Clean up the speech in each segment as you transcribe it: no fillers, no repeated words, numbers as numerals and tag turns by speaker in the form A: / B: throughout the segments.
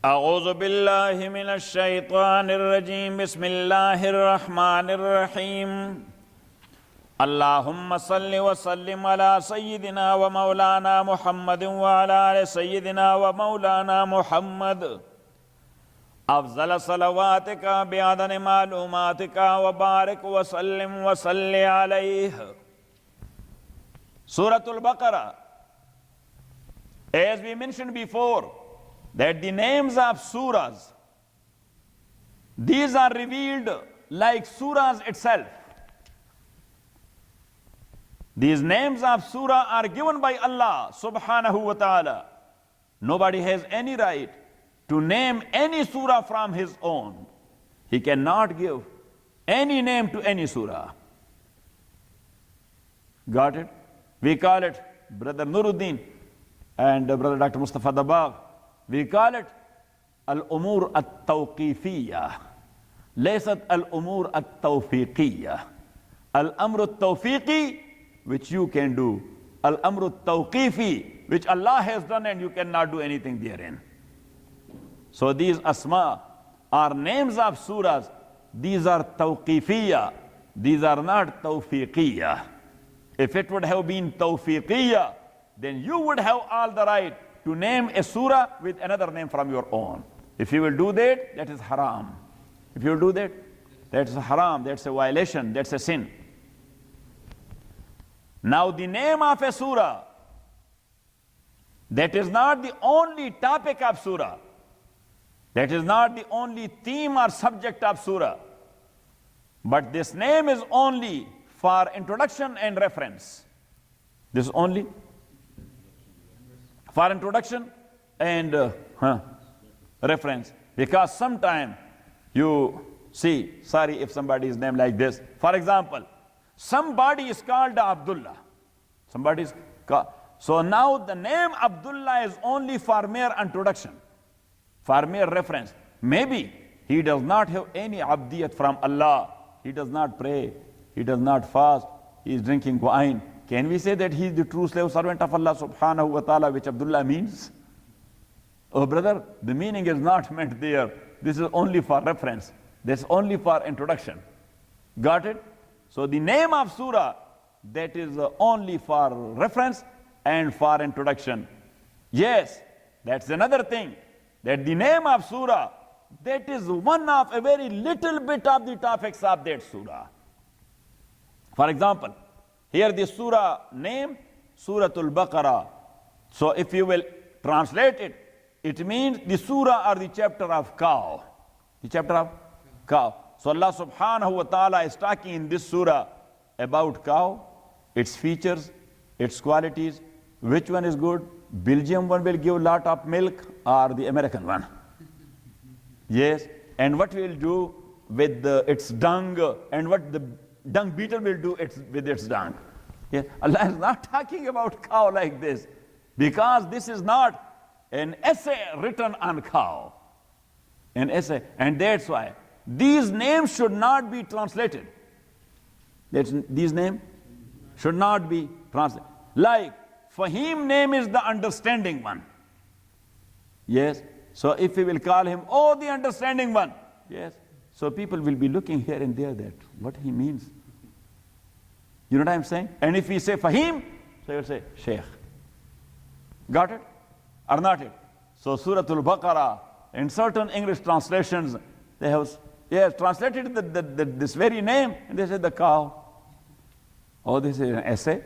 A: أعوذ بالله من الشيطان الرجيم بسم الله الرحمن الرحيم اللهم صل وسلم على سيدنا ومولانا محمد وعلى آل سيدنا ومولانا محمد أفضل صلواتك بعدد معلوماتك وبارك وسلم وصل عليه. Surah Al-Baqarah, as we mentioned before, that the names of surahs, these are revealed like surahs itself. These names of surah are given by Allah subhanahu wa ta'ala. Nobody has any right to name any surah from his own. He cannot give any name to any surah. Got it? We call it Brother Nuruddin and Brother Dr. Mustafa Dabagh. We call it Al-Umur At-Tawqifiyya. Laysat Al-Umur At-Tawfiqiyya. Al-Amr At-Tawfiqi, which you can do. Al-Amr At-Tawqifi, which Allah has done and you cannot do anything therein. So these asma are names of surahs. These are Tawqifiyya. These are not Tawfiqiyya. If it would have been Tawfiqiyya, then you would have all the right to name a surah with another name from your own. If you will do that, that is haram. If you will do that, that's haram, that's a violation, that's a sin. Now the name of a surah, that is not the only topic of surah. That is not the only theme or subject of surah. But this name is only for introduction and reference. This is only for introduction and reference. Because sometime you see, sorry if somebody is named like this. For example, somebody is called Abdullah. Somebody is called. So now the name Abdullah is only for mere introduction, for mere reference. Maybe he does not have any abdiyat from Allah. He does not pray. He does not fast. He is drinking wine. Can we say that he is the true slave servant of Allah subhanahu wa ta'ala, which Abdullah means? Oh brother, the meaning is not meant there. This is only for reference. This is only for introduction. Got it? So the name of surah, that is only for reference and for introduction. Yes, that's another thing. That the name of surah, that is one of a very little bit of the topics of that surah. For example, here the surah name, Surah Al-Baqarah. So if you will translate it, it means the surah or the chapter of cow. The chapter of cow. So Allah subhanahu wa ta'ala is talking in this surah about cow, its features, its qualities, which one is good. Belgium one will give a lot of milk or the American one. Yes, and what will do with its dung and what the dung beetle will do with its dung. Yeah. Allah is not talking about cow like this, because this is not an essay written on cow. An essay. And that's why these names should not be translated. These names should not be translated. Like Fahim name is the understanding one. Yes. So if we will call him, oh, the understanding one. Yes. So people will be looking here and there that what he means. You know what I'm saying? And if we say Fahim, so you will say Sheikh. Got it? Or not it? So Surah Al-Baqarah, in certain English translations, they have translated this very name, and they say the cow. Oh, this is an essay.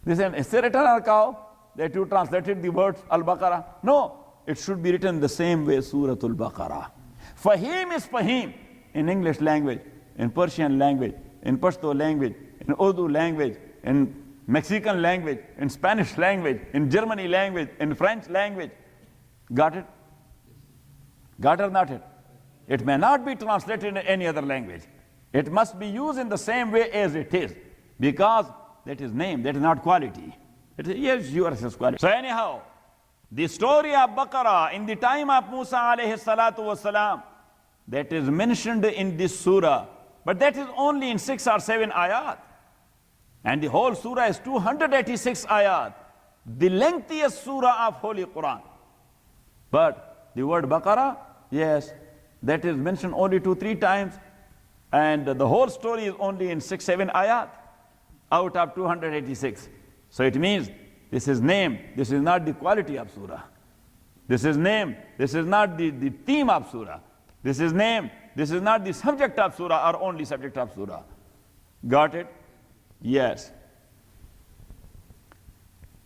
A: This is an essay written on a cow, that you translated the words Al-Baqarah. No, it should be written the same way, Surah Al-Baqarah. Fahim is Fahim in English language, in Persian language, in Pashto language, in Urdu language, in Mexican language, in Spanish language, in Germany language, in French language. Got it? Got it or not it? It may not be translated in any other language. It must be used in the same way as it is, because that is name, that is not quality. It is, yes, yours is quality. So anyhow, the story of Baqarah in the time of Musa alayhi salatu wasalam, that is mentioned in this surah, but that is only in 6 or 7 ayat. And the whole surah is 286 ayat, the lengthiest surah of Holy Quran. But The word Baqarah, yes, that is mentioned only 2-3 times, and the whole story is only in 6-7 ayat out of 286. So it means this is name, this is not the quality of surah. This is name, this is not the theme of surah. This is name, this is not the subject of surah or only subject of surah. Got it? Yes.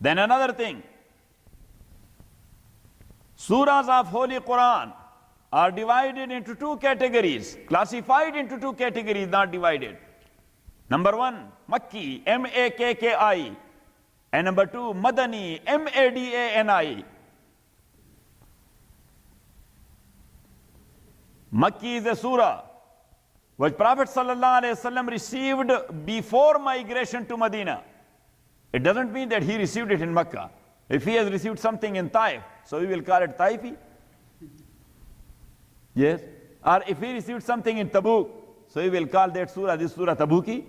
A: Then another thing, surahs of Holy Quran are divided into 2 categories, classified into 2 categories, not divided. Number 1, Makki, M-A-K-K-I, and number 2, Madani, M-A-D-A-N-I. Makki is a surah which Prophet ﷺ received before migration to Medina. It doesn't mean that he received it in Mecca. If he has received something in Taif, so we will call it Taifi. Yes. Or if he received something in Tabuk, so we will call that surah, this surah Tabuki.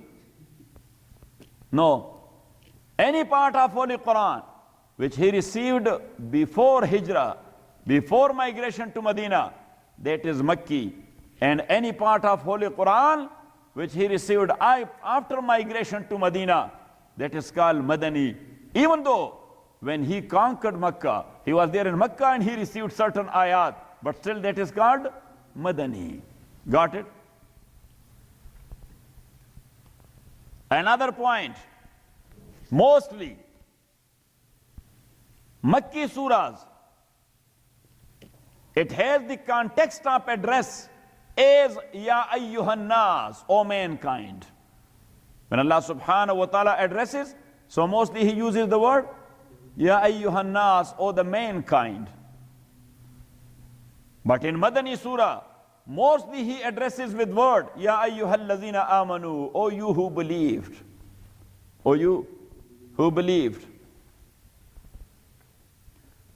A: No. Any part of Holy Quran which he received before Hijrah, before migration to Medina, that is Makki. And any part of Holy Quran which he received after migration to Medina, that is called Madani. Even though when he conquered Makkah, he was there in Makkah and he received certain ayat, but still that is called Madani. Got it? Another point, mostly Makki surahs, it has the context of address as Ya Ayyuhan Nas, O mankind. When Allah subhanahu wa ta'ala addresses, so mostly he uses the word Ya Ayyuhan Nas, O the mankind. But in Madani surah, mostly he addresses with word Ya Ayyuhal Lazina Amanu, O you who believed. O you who believed.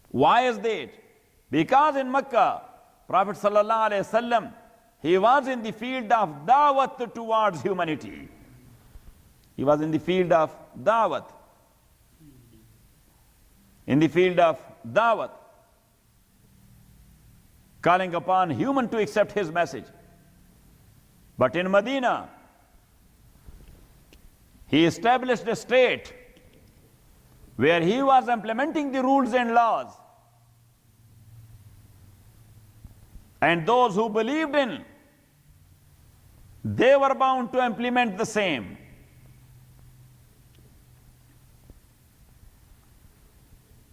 A: Why is that? Because in Makkah, Prophet sallallahu alaihi wasallam, he was in the field of da'wat towards humanity. He was in the field of da'wat. In the field of da'wat, calling upon human to accept his message. But in Medina, he established a state where he was implementing the rules and laws. And those who believed in, they were bound to implement the same.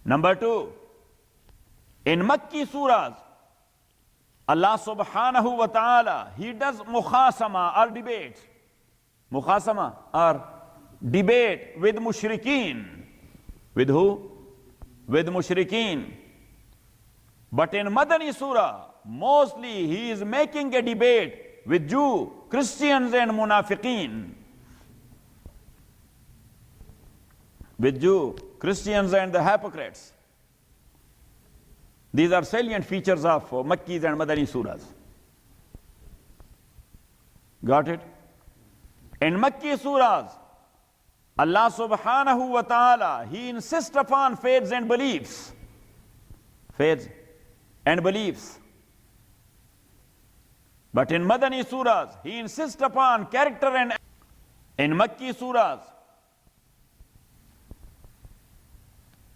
A: Number 2, in Makki surahs, Allah subhanahu wa ta'ala, he does mukhasama or debate. Mukhasama or debate with mushrikeen. With who? With mushrikeen. But in Madani surah, mostly he is making a debate with Jew, Christians and munafiqeen. With Jew, Christians and the hypocrites. These are salient features of Makkis and Madani surahs. Got it? In Makki surahs, Allah subhanahu wa ta'ala, he insists upon faiths and beliefs. Faiths and beliefs. But in Madani surahs, he insists upon character and in Makki surahs,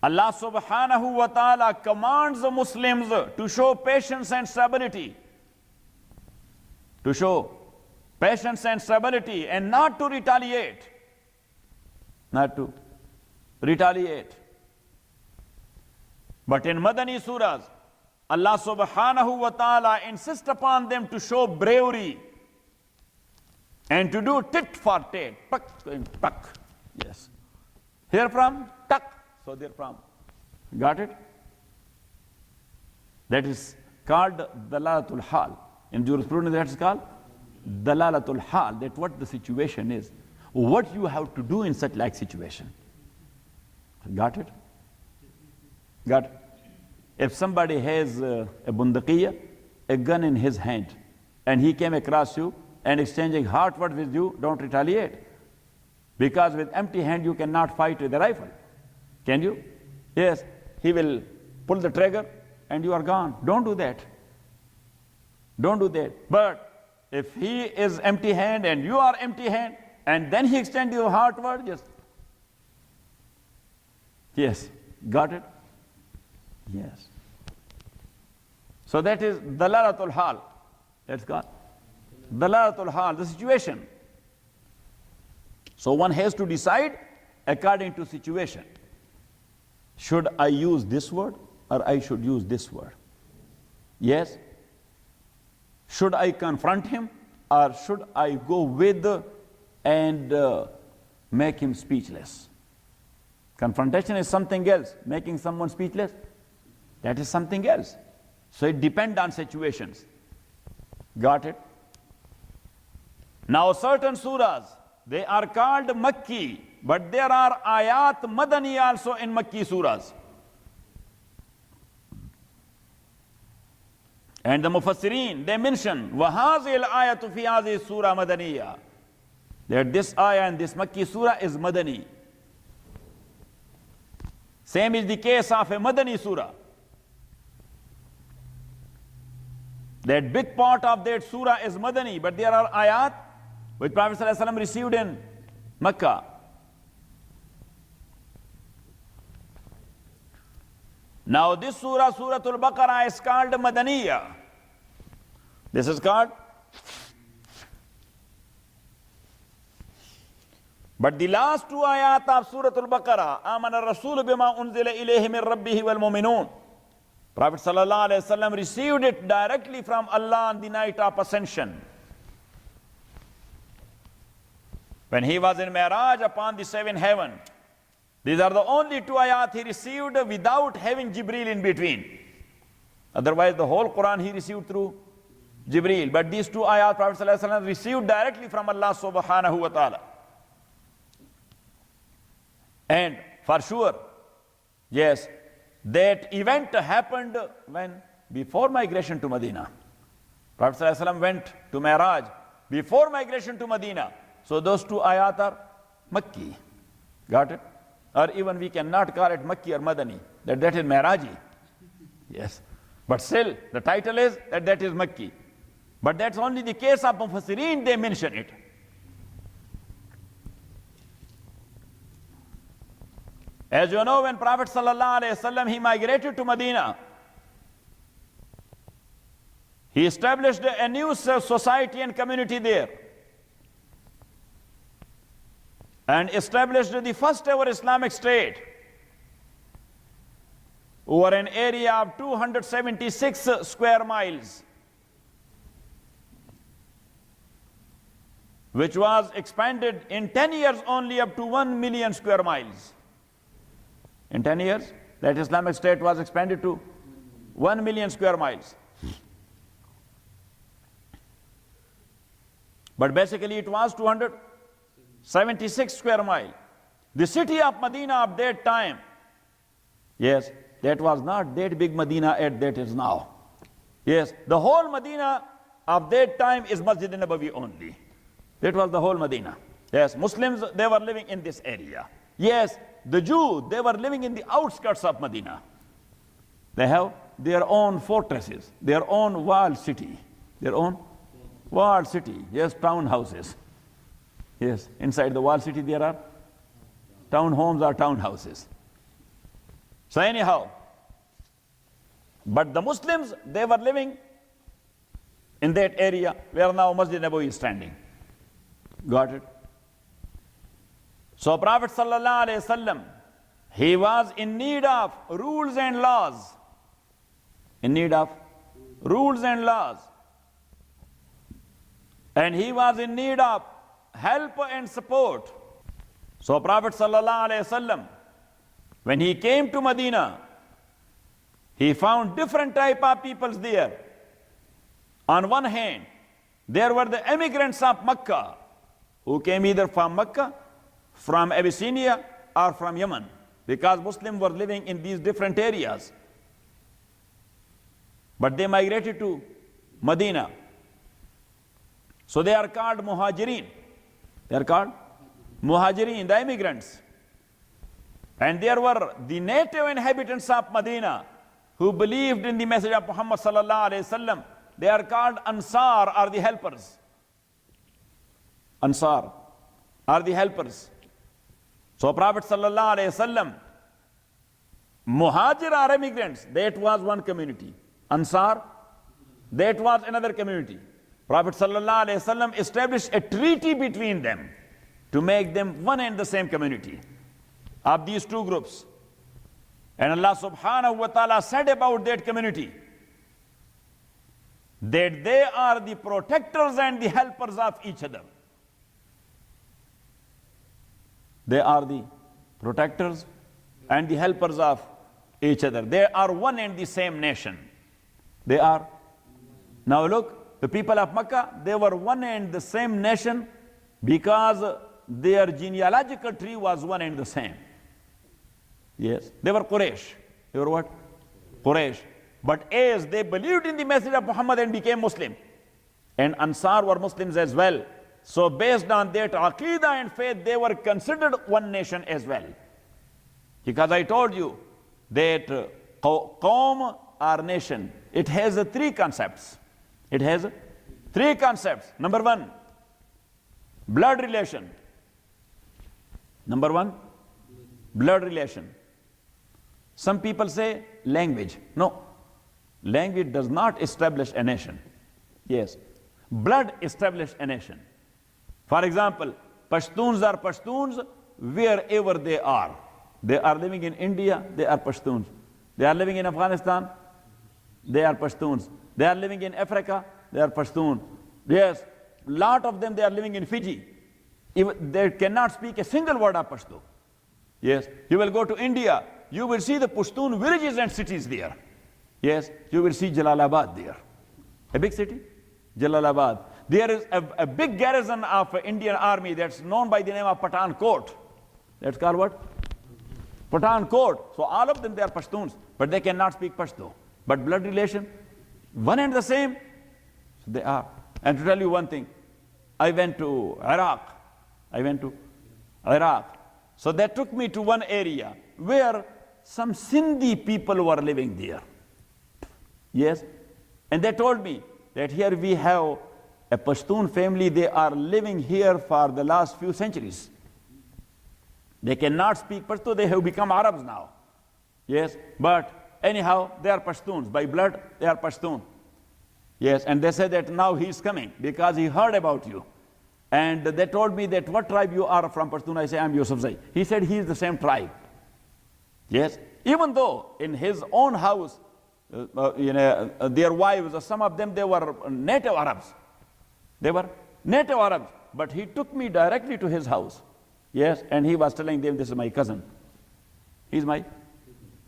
A: Allah subhanahu wa ta'ala commands the Muslims to show patience and stability. To show patience and stability and not to retaliate. Not to retaliate. But in Madani surahs, Allah subhanahu wa ta'ala insists upon them to show bravery and to do tit for tat, tuck and tuck. Yes. Here from, tuck. So they're from. Got it? That is called Dalalatul Hal. In jurisprudence, that's called Dalalatul Hal. That what the situation is. What you have to do in such like situation. Got it? Got it? If somebody has a bundaqiyya, a gun in his hand, and he came across you and exchanging hot words with you, don't retaliate. Because with empty hand you cannot fight with a rifle. Can you? Yes. He will pull the trigger and you are gone. Don't do that. Don't do that. But if he is empty hand and you are empty hand, and then he extends your heart word, yes. Yes. Got it? Yes. So that is dalalatul hal. That's got dalalatul hal, the situation. So one has to decide according to situation. Should I use this word or I should use this word? Yes. Should I confront him or should I go with and make him speechless? Confrontation is something else. Making someone speechless, that is something else. So it depends on situations. Got it? Now certain surahs, they are called Makki, but there are ayat Madani also in Makki surahs. And the Mufassirin, they mention, وَهَذِهِ الْآيَةُ فِي هَذِهِ السُّورَةِ مَدَنِيَّةٌ, that this ayah and this Makki surah is Madani. Same is the case of a Madani surah. That big part of that surah is Madani, but there are ayat which Prophet ﷺ received in Makkah. Now this surah, Suratul Baqarah, is called Madaniyah. This is called. But the last two ayat of Suratul Baqarah, Amana Rasul bima unzila ilayhi min rabbihi wal mu'minun. Prophet sallallahu alaihi wasallam received it directly from Allah on the night of ascension. When he was in Mi'raj upon the seventh heaven. These are the only two ayat he received without having Jibreel in between. Otherwise the whole Quran he received through Jibreel. But these two ayat Prophet sallallahu alaihi wasallam received directly from Allah subhanahu wa ta'ala. And for sure, yes, that event happened when? Before migration to Medina. Prophet ﷺ went to Mi'raj before migration to Medina. So those two ayat are Makki. Got it? Or even we cannot call it Makki or Madani. That is Mi'raji. Yes. But still, the title is that is Makki. But that's only the case of Mufassirin, they mention it. As you know, when Prophet ﷺ, he migrated to Medina, he established a new society and community there. And established the first ever Islamic state over an area of 276 square miles, which was expanded in 10 years only up to 1 million square miles. In 10 years, that Islamic State was expanded to 1 million square miles. But basically it was 276 square miles. The city of Medina of that time, yes, that was not that big Medina as that is now. Yes, the whole Medina of that time is Masjid Nabawi only. That was the whole Medina. Yes, Muslims, they were living in this area. Yes, the Jews, they were living in the outskirts of Medina. They have their own fortresses, their own walled city, their own walled city. Yes, townhouses. Yes, inside the walled city there are townhomes or townhouses. So anyhow, but the Muslims, they were living in that area where now Masjid Nabawi is standing. Got it? So Prophet sallallahu alaihi wasallam, he was in need of rules and laws. In need of rules and laws. And he was in need of help and support. So Prophet sallallahu alaihi wasallam, when he came to Medina, he found different type of peoples there. On one hand, there were the immigrants of Mecca, who came either from Mecca, from Abyssinia, or from Yemen, because Muslims were living in these different areas. But they migrated to Medina. So they are called Muhajirin. They are called Muhajirin, the immigrants. And there were the native inhabitants of Medina, who believed in the message of Muhammad sallallahu alaihi wasallam, they are called Ansar, or the helpers. Ansar are the helpers. So Prophet sallallahu alaihi wasallam, Muhajir are immigrants. That was one community. Ansar, that was another community. Prophet sallallahu alaihi wasallam established a treaty between them to make them one and the same community of these two groups. And Allah subhanahu wa ta'ala said about that community that they are the protectors and the helpers of each other. They are the protectors and the helpers of each other. They are one and the same nation. They are. Now look, the people of Makkah, they were one and the same nation because their genealogical tree was one and the same. Yes, they were Quraysh. They were what? Quraysh. But as they believed in the message of Muhammad and became Muslim, and Ansar were Muslims as well, so based on that Aqidah and faith, they were considered one nation as well. Because I told you that Qawm or nation, it has three concepts. It has three concepts. Number one, blood relation. Number one, blood relation. Some people say language. No, language does not establish a nation. Yes, blood establishes a nation. For example, Pashtuns are Pashtuns wherever they are. They are living in India, they are Pashtuns. They are living in Afghanistan, they are Pashtuns. They are living in Africa, they are Pashtun. Yes, lot of them, they are living in Fiji. Even they cannot speak a single word of Pashto. Yes, you will go to India, you will see the Pashtun villages and cities there. Yes, you will see Jalalabad there. A big city, Jalalabad. There is a big garrison of Indian army that's known by the name of Pathankot. That's called what? Pathankot. So all of them, they are Pashtuns, but they cannot speak Pashto. But blood relation, one and the same, so they are. And to tell you one thing, I went to Iraq. So that took me to one area where some Sindhi people were living there. Yes, and they told me that here we have a Pashtun family, they are living here for the last few centuries. They cannot speak Pashto, they have become Arabs now. Yes, but anyhow, they are Pashtuns. By blood, they are Pashtun. Yes, and they said that now he is coming because he heard about you. And they told me that what tribe you are from Pashtun. I say, I am Yusufzai. He said he is the same tribe. Yes, even though in his own house, their wives, some of them, they were native Arabs. They were native Arabs. But he took me directly to his house. Yes, and he was telling them, this is my cousin. He's my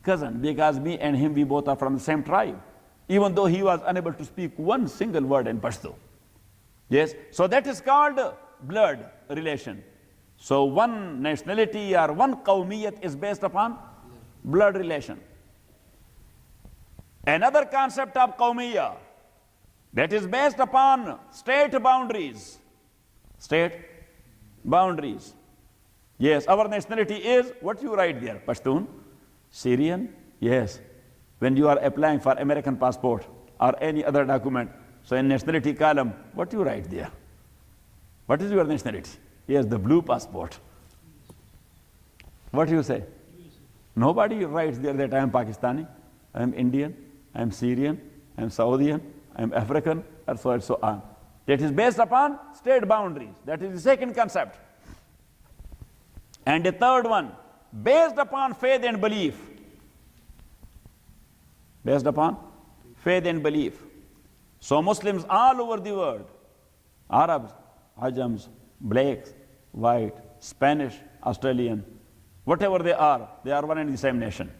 A: cousin because me and him, we both are from the same tribe. Even though he was unable to speak one single word in Pashto. Yes, so that is called blood relation. So one nationality or one qawmiyat is based upon blood relation. Another concept of qawmiyya that is based upon state boundaries. State boundaries. Yes, our nationality is what you write there, Pashtun, Syrian, yes. When you are applying for American passport or any other document, so in nationality column, what you write there? What is your nationality? Yes, the blue passport. What do you say? Nobody writes there that I am Pakistani, I am Indian, I am Syrian, I am Saudian, I am African, and so on. That is based upon state boundaries. That is the second concept. And the third one, based upon faith and belief. Based upon faith and belief. So Muslims all over the world, Arabs, Ajams, blacks, white, Spanish, Australian, whatever they are one and the same nation.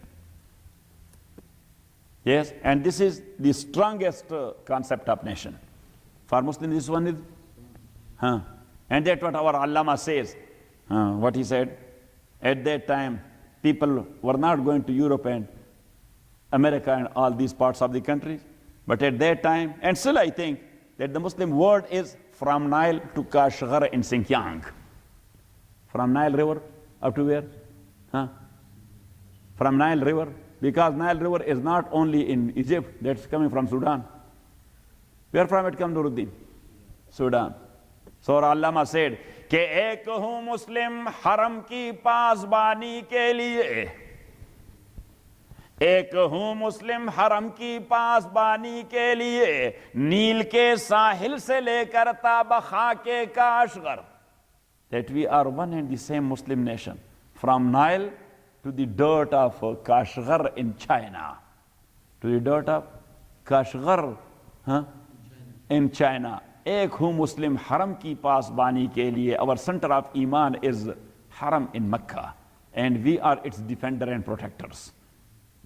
A: Yes, and this is the strongest concept of nation. For Muslims, this one is, and that's what our Allama says. What he said, at that time, people were not going to Europe and America and all these parts of the country. But at that time, and still I think, that the Muslim world is from Nile to Kashgar in Xinjiang. From Nile River up to where? From Nile River Because Nile River is not only in Egypt, that's coming from Sudan. Where from it comes, Nuruddin? Sudan. So Allama said, कि एक हूं मुस्लिम हरम की पासबानी के लिए, एक हूं मुस्लिम हरम की पासबानी के लिए, नील के साहिल से लेकर ताबखा के Kashgar. That we are one and the same Muslim nation, from Nile to the dirt of Kashgar in China, to the dirt of Kashgar in China. एक हूं मुस्लिम हरम की पासबानी के लिए. Our center of Iman is Haram in Mecca, and we are its defender and protectors.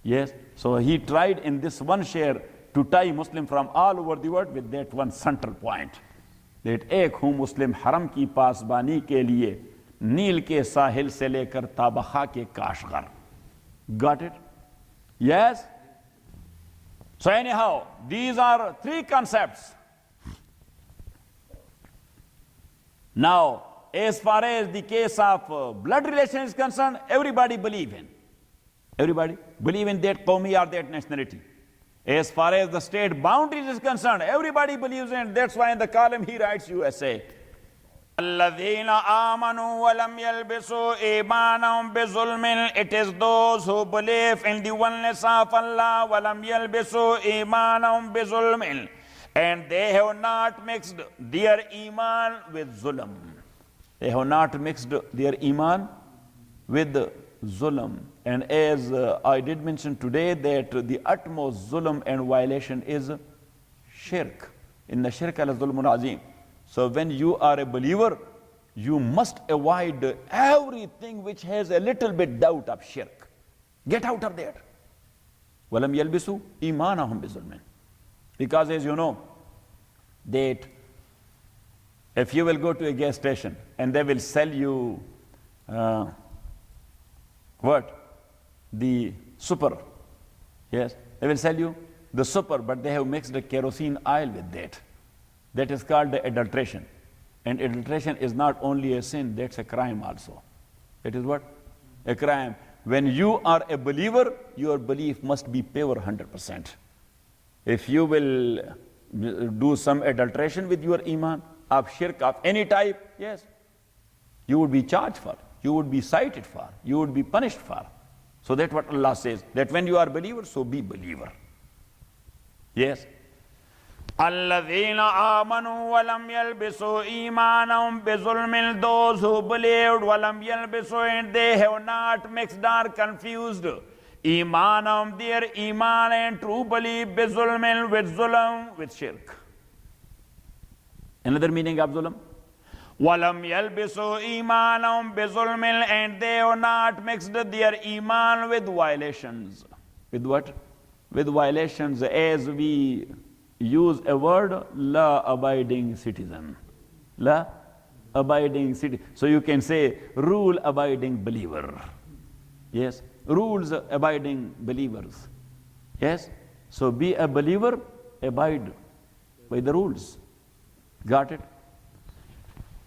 A: Yes, so he tried in this one share to tie Muslim from all over the world with that one central point. That एक हूं मुस्लिम हरम की पासबानी के लिए, नील के साहिल से लेकर ताबखा के Kashgar. Got it? Yes? So anyhow, these are three concepts. Now, as far as the case of blood relation is concerned, everybody believe in. Everybody believe in that qawmi or that nationality. As far as the state boundaries is concerned, everybody believes in. That's why in the column he writes USA. الَّذِينَ آمَنُوا وَلَمْ يَلْبِسُوا إِيمَانَهُمْ بِظُلْمٍ. It is those who believe in the oneness of Allah, وَلَمْ يَلْبِسُوا إِيمَانَهُمْ بِظُلْمٍ, and they have not mixed their iman with zulm. They have not mixed their iman with zulm. And as I did mention today, that the utmost zulm and violation is shirk. Inna shirka la zulmun azim. So when you are a believer, you must avoid everything which has a little bit doubt of shirk. Get out of there. Walam yalbisu imanahum bizulmin. Because as you know, that if you will go to a gas station and they will sell you the super, yes, they will sell you the super, but they have mixed the kerosene oil with that. That is called the adulteration. And adulteration is not only a sin, that's a crime also. That is what? A crime. When you are a believer, your belief must be pure 100%. If you will do some adulteration with your iman, of shirk of any type, yes, you would be charged for, you would be cited for, you would be punished for. So that's what Allah says, that when you are believer, so be believer. Yes. الَّذِينَ آمَنُوا وَلَمْ يَلْبِسُوا إِيمَانَهُمْ بِظُلْمٍ. Those who believed, وَلَمْ يَلْبِسُوا, and they have not mixed or confused imanam, their iman and true belief, bizulmin, with zulm, with shirk. Another meaning of zulm. Walam yalbisu imanam bizulmin, and they have not mixed their iman with violations. With what? With violations, as we use a word, law-abiding citizen. Law-abiding citizen. So you can say rule-abiding believer. Yes. Rules-abiding believers. Yes? So be a believer, abide by the rules. Got it?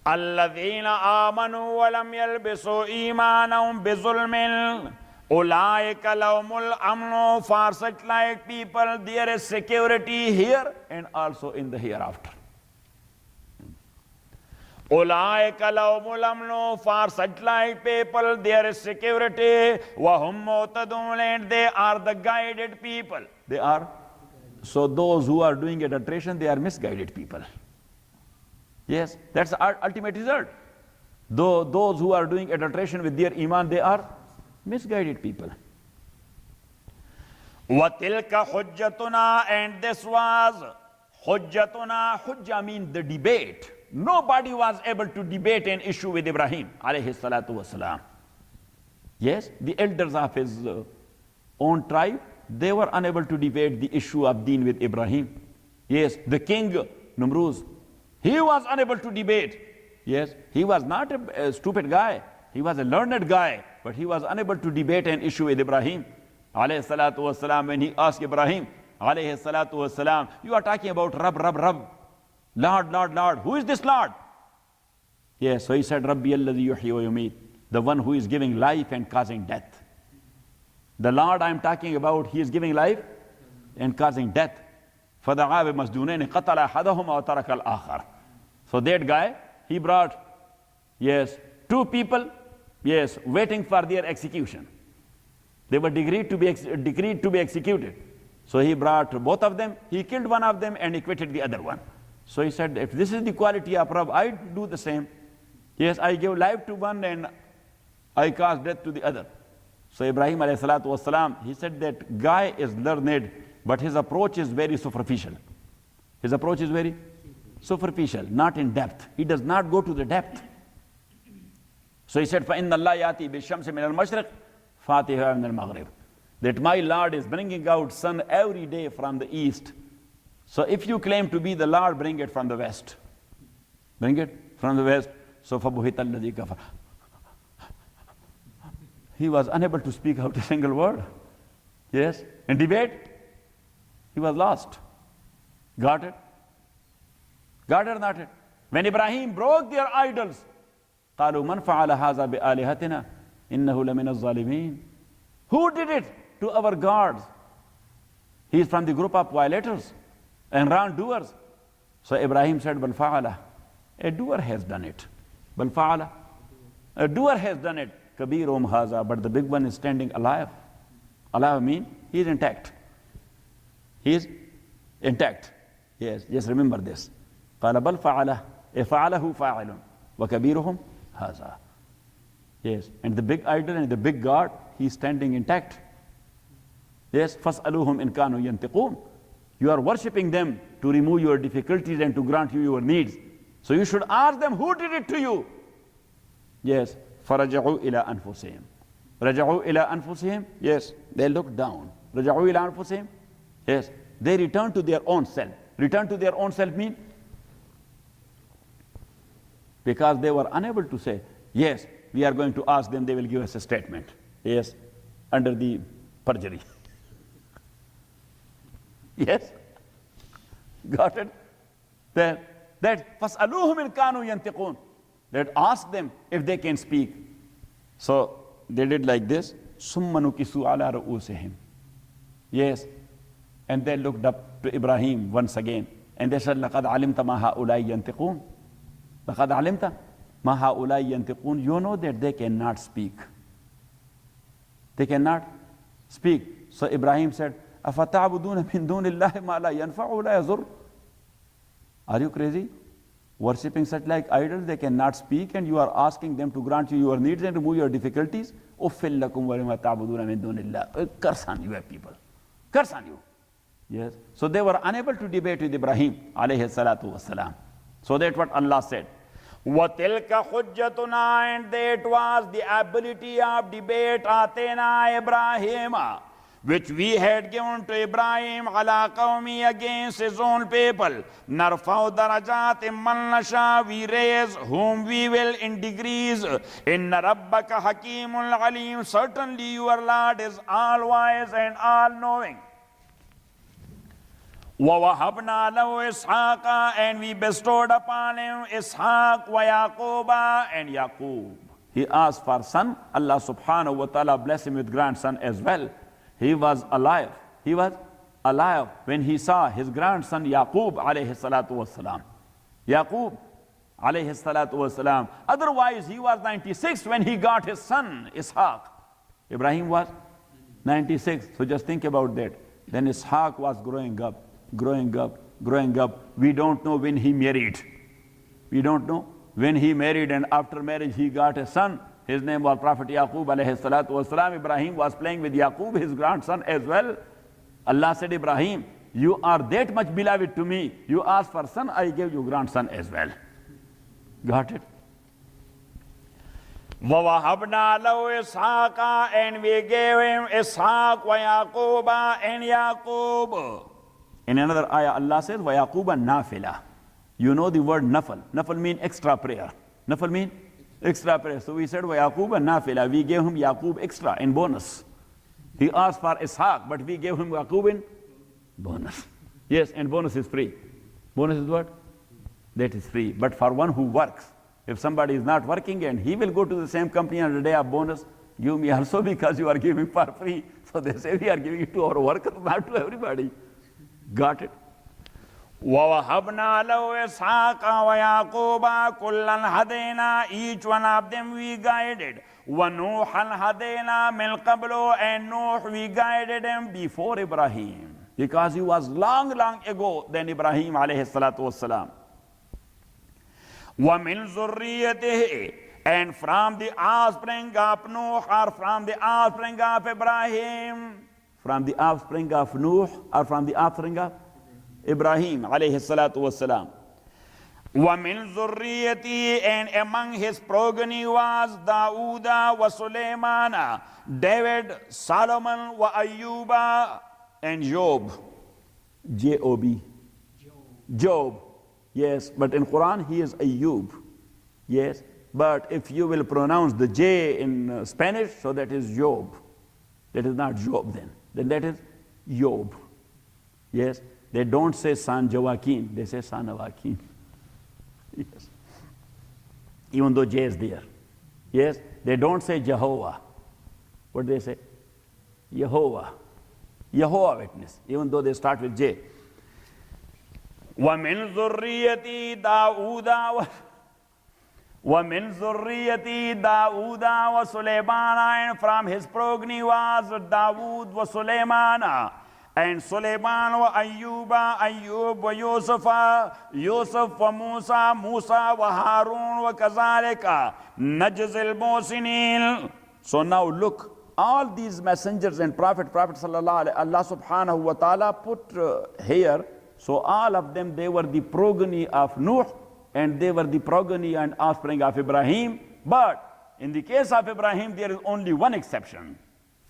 A: الَّذِينَ آمَنُوا وَلَمْ يَلْبِسُوا إِيمَانَهُمْ بِظُلْمٍ أُولَٰئِكَ لَهُمُ الْأَمْنُ. For such like people, there is security here and also in the hereafter. أُولَٰئِكَ لَهُمُ الْأَمْنُ. For such like people, there is security. وَهُمْ مُهْتَدُونَ. And they are the guided people. They are. So those who are doing adulteration, they are misguided people. Yes, that's the ultimate result. Though those who are doing adulteration with their iman, they are misguided people. وَتِلْكَ حُجَّتُنَا. And this was حُجَّتُنَا. Hujjah means the debate. Nobody was able to debate an issue with Ibrahim alayhi salatu wasalam. Yes, the elders of his own tribe, they were unable to debate the issue of deen with Ibrahim. Yes, the king Namruz, he was unable to debate. Yes, he was not a stupid guy. He was a learned guy, but he was unable to debate an issue with Ibrahim alayhi salatu wasalam. When he asked Ibrahim alayhi salatu wasalam, you are talking about Rabb. Lord, Lord, Lord. Who is this Lord? Yes, so he said, Rabbi alladhi yuhyi wa yumeet, the one who is giving life and causing death. The Lord I'm talking about, He is giving life and causing death. فَدَعَا بِمَسْجُونَيْنِ قَتَلَ أَحَدَهُمَا وَتَرَكَ الْآخَرَ. So that guy, he brought, yes, two people, yes, waiting for their execution. They were decreed to be executed. So he brought both of them, he killed one of them and acquitted the other one. So he said, if this is the quality of Rabb, I do the same. Yes, I give life to one and I cause death to the other. So Ibrahim alayhi salatu wasalam, he said that guy is learned, but his approach is very superficial. His approach is very superficial, not in depth. He does not go to the depth. So he said, فَإِنَّ اللَّهَ يَأْتِي بِالشَّمْسِ مِنَ الْمَشْرِقِ فَاتِهَا مِنَ الْمَغْرِبِ. That my Lord is bringing out sun every day from the east. So if you claim to be the Lord, bring it from the west. Bring it from the west. So فَبُهِتَ الَّذِي كَفَرَ. He was unable to speak out a single word. Yes. In debate, he was lost. Got it? Got it or not it? When Ibrahim broke their idols, قالوا من فعل هذا بآلهتنا إنه لمن الظالمين. Who did it to our gods? He is from the group of violators and wrongdoers. So Ibrahim said, بل فعل. A doer has done it. بل فعل. A doer has done it. كبيرهم هذا. But the big one is standing alive. Alive means he is intact. He is intact. Yes, just remember this. قال بل فعله. فعله فاعل وكبيرهم هذا. Yes, and the big idol and the big God, he is standing intact. Yes, فَاسْأَلُوهُمْ إِنْ كَانُوا يَنْتِقُونَ. You are worshipping them to remove your difficulties and to grant you your needs. So you should ask them, who did it to you? Yes, فَرَجَعُوا إِلَىٰ أَنفُسِهِمْ. رَجَعُوا إِلَىٰ أَنفُسِهِمْ. Yes, they looked down. رَجَعُوا إِلَىٰ أَنفُسِهِمْ. Yes, they returned to their own self. Return to their own self mean? Because they were unable to say, yes, we are going to ask them, they will give us a statement. Yes, under the perjury. Yes? Got it? That فَاسْأَلُوهُمْ إِنْ كَانُوا يَنْتِقُونَ. That ask them if they can speak. So they did like this. ثُمَّ نُكِسُوا عَلَىٰ رُؤُوسِهِمْ. Yes. And they looked up to Ibrahim once again. And they said, لَقَدْ عَلِمْتَ مَا هَؤُلَاءِ يَنْتِقُونَ. لَقَدْ عَلِمْتَ مَا هَؤُلَاءِ يَنْتِقُونَ. You know that they cannot speak. They cannot speak. So Ibrahim said, أَفَتَعْبُدُونَ مِن دُونِ اللَّهِ مَا لَا يَنْفَعُ وَلَا يَضُرُّ. Are you crazy? Worshipping such like idols, they cannot speak, and you are asking them to grant you your needs and remove your difficulties. أُفِّلْ لَكُمْ وَلِمَا تَعْبُدُونَ مِن دُونِ اللَّهِ. Curse on you, people. Curse on you. Yes. So they were unable to debate with Ibrahim alayhi salatu wasalam. So that's what Allah said. وَتِلْكَ حُجَّتُنَا. And that was the ability of debate Atena Ibrahim, which we had given to Ibrahim ala qawmi, against his own people. Narfa'u darajat man nasha. We raise whom we will in degrees. Inna rabbaka hakimul alim. Certainly your Lord is all wise and all knowing. وَوَهَبْنَا لَهُ إِسْحَاقَ. And we bestowed upon him Ishaq wa Yaquba and Yaqub. He asked for son. Allah subhanahu wa ta'ala blessed him with grandson as well. He was alive. He was alive when he saw his grandson Yaqub alayhi salatu wasalam. Yaqub alayhi salatu wasalam. Otherwise he was 96 when he got his son Ishaq. Ibrahim was 96. So just think about that. Then Ishaq was growing up. We don't know when he married. We don't know when he married, and after marriage he got a son. His name was Prophet Yaqub alayhi salatu wasalam. Ibrahim was playing with Yaqub, his grandson as well. Allah said, Ibrahim, you are that much beloved to me. You asked for son, I gave you grandson as well. Got it? وَوَهَبْنَا لَهُ إِسْحَاقَ. And we gave him Ishaq wa Yaquba and Yaqub. In another ayah, Allah says, وَيَعْقُوبَ نَافِلَةً. You know the word nafal. Nafal means extra prayer. Nafal means extra prayer. So we said, وَيَعْقُوبَ نَافِلَةً. We gave him Yaqub extra in bonus. He asked for Ishaq, but we gave him Yaqub in bonus. Yes, and bonus is free. Bonus is what? That is free. But for one who works, if somebody is not working and he will go to the same company on the day of bonus, Give me also because you are giving for free. So they say we are giving it to our workers, not to everybody. Got it? وَوَهَبْنَا لَهُ إِسْحَاقَ وَيَعْقُوبَ كُلًّا هَدَيْنَا. Each one of them we guided. وَنُوحًا هَدَيْنَا مِنْ قَبْلُ. And Nuh we guided him before Ibrahim. Because he was long, long ago than Ibrahim alayhi salatu wassalam. وَمِنْ ذُرِّيَّتِهِ. And from the offspring of Nuh, or from the offspring of Ibrahim. From the offspring of Nuh, or from the offspring of Ibrahim alayhi salatu wassalam. وَمِنْ ذُرِّيَّتِهِ. And among his progeny was Dawood wa Sulaiman, David, Solomon, wa Ayyuba, and Job. J-O-B. Job. Yes, but in Quran he is Ayyub. Yes, but if you will pronounce the J in Spanish, so that is Job. That is not Job then. Then that is Job. Yes, they don't say San Joaquin, they say San Joaquin. Yes. Even though J is there. Yes, they don't say Jehovah. What do they say? Yehovah. Yehovah Witness, even though they start with J. وَمِنْ ذُرِّيَّتِي دَاوُودَ وَمِنْ ذُرِّيَّتِي دَاوُودَ وَسُلَيْمَانَ. And from his progeny was Dawood wa Sulaiman, and Sulaiman wa Ayyuba, Ayyub wa Yusuf, Yusuf wa Musa, Musa wa Harun wa Kazalika Najzil Muhsinin. So now look, all these messengers and Prophet sallallahu alaihi, Allah subhanahu wa ta'ala put here. So all of them, they were the progeny of Nuh, and they were the progeny and offspring of Ibrahim. But in the case of Ibrahim, there is only one exception.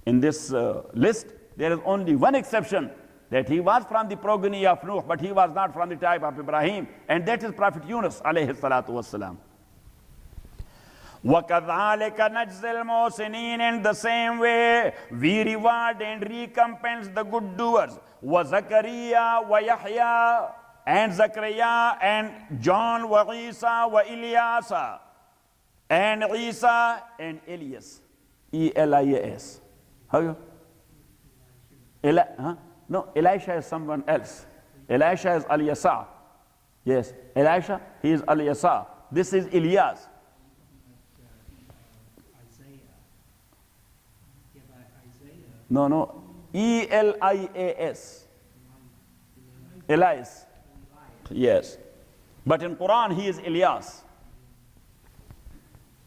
A: In this list, there is only one exception, that he was from the progeny of Nuh, but he was not from the type of Ibrahim, and that is Prophet Yunus alayhi salatu wassalam. وَكَذَلِكَ نَجْزِ الْمُحْسِنِينَ. In the same way, we reward and recompense the good doers. وَزَكَرِيَّا وَيَحْيَا. And Zachariah and John wa Isa wa Ilyasa. And Isa and Elias. E-L-I-A-S. How you? No, Elisha is someone else. Elisha is Al-Yasa. Yes, Elisha, he is Al-Yasa. This is Elias. No, E-L-I-A-S. Elias. Yes. But in Quran, he is Elias.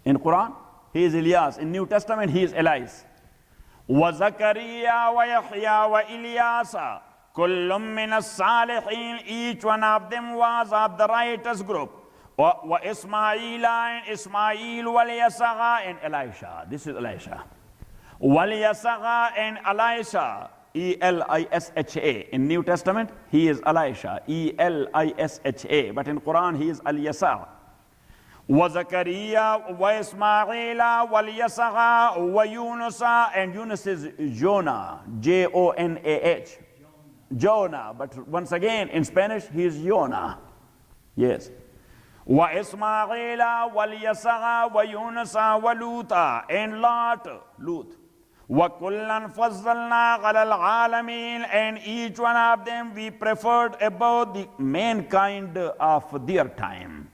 A: In Quran, he is Elias. In New Testament, he is Elias. وَزَكَرِيَّا وَيَحْيَا وَإِلْيَاسَ كُلٌّ مِّنَ الصَّالِحِينَ. Each one of them was of the righteous group. وَإِسْمَاعِيلَ and Ismail وَالْيَسَعَ and Elisha. This is Elisha. وَالْيَسَعَ and Elisha. E-L-I-S-H-A. In New Testament, he is Elisha. E-L-I-S-H-A. But in Quran, he is Al-Yasa. وَزَكَرِيَّا وَإِسْمَاعِيلَ وَالْيَسَعَ وَيُونُسَ. And Yunus is Jonah. J-O-N-A-H. Jonah. But once again, in Spanish, he is Jonah. Yes. وَإِسْمَاعِيلَ وَالْيَسَعَ وَيُونُسَ وَلُوطَ. And Lot. وَكُلًّا فَضَّلْنَا عَلَى الْعَالَمِينَ. And each one of them we preferred above the mankind of their time.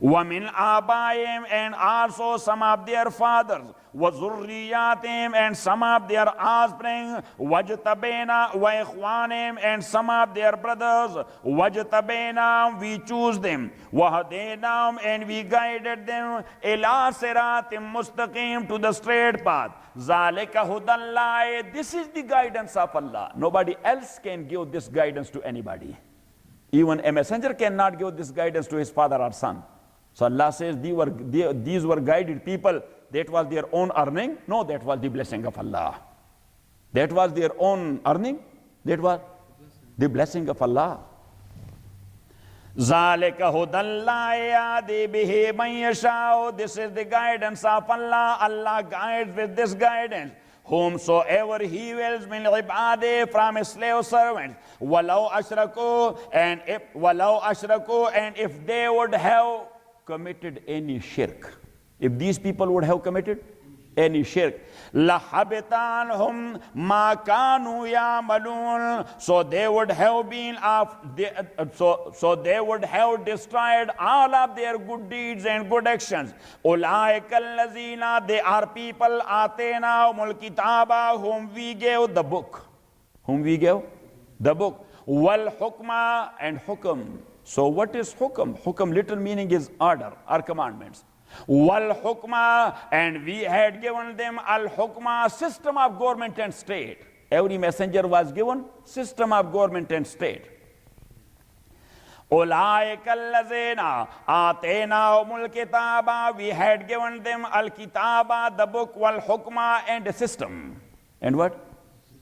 A: وَمِنْ آبَائِهِمْ. And also some of their fathers. وَذُرِّيَّاتِهِمْ. And some of their offspring. وَاجْتَبَيْنَا وَإِخْوَانِهِمْ. And some of their brothers. وَاجْتَبَيْنَا. We choose them. وَهَدَيْنَاهُمْ. And we guided them. إِلَىٰ صِرَاطٍ مُسْتَقِيمٍ. To the straight path. ذَلِكَ هُدَى اللَّهِ. This is the guidance of Allah. Nobody else can give this guidance to anybody. Even a messenger cannot give this guidance to his father or son. So Allah says these were guided people. That was their own earning? No, that was the blessing of Allah. That was their own earning? That was the blessing of Allah. ذَلِكَ هُدَى اللَّهِ يَهْدِي بِهِ مَن يَشَاءُ. This is the guidance of Allah. Allah guides with this guidance whomsoever he wills min ibadi, from his slave servants. وَلَوْ أَشْرَكُوا. And if they would have committed any shirk. If these people would have committed any shirk. لَحَبِطَانْهُمْ مَا كَانُوا يَعْمَلُونَ. So they would have been so they would have destroyed all of their good deeds and good actions. أُولَٰئِكَ الَّذِينَ, they are people آتَيْنَاهُمُ الْكِتَابَ, whom we gave the book. Whom we gave the book. وَالْحُكْمَ, and hukum. So what is hukum? Hukum literal meaning is order or commandments. Wal hukma, and we had given them al hukma, system of government and state. Every messenger was given system of government and state. Ulaika allazina atainahumul kitaba, we had given them al kitaba, the book, wal hukma, and a system. And what?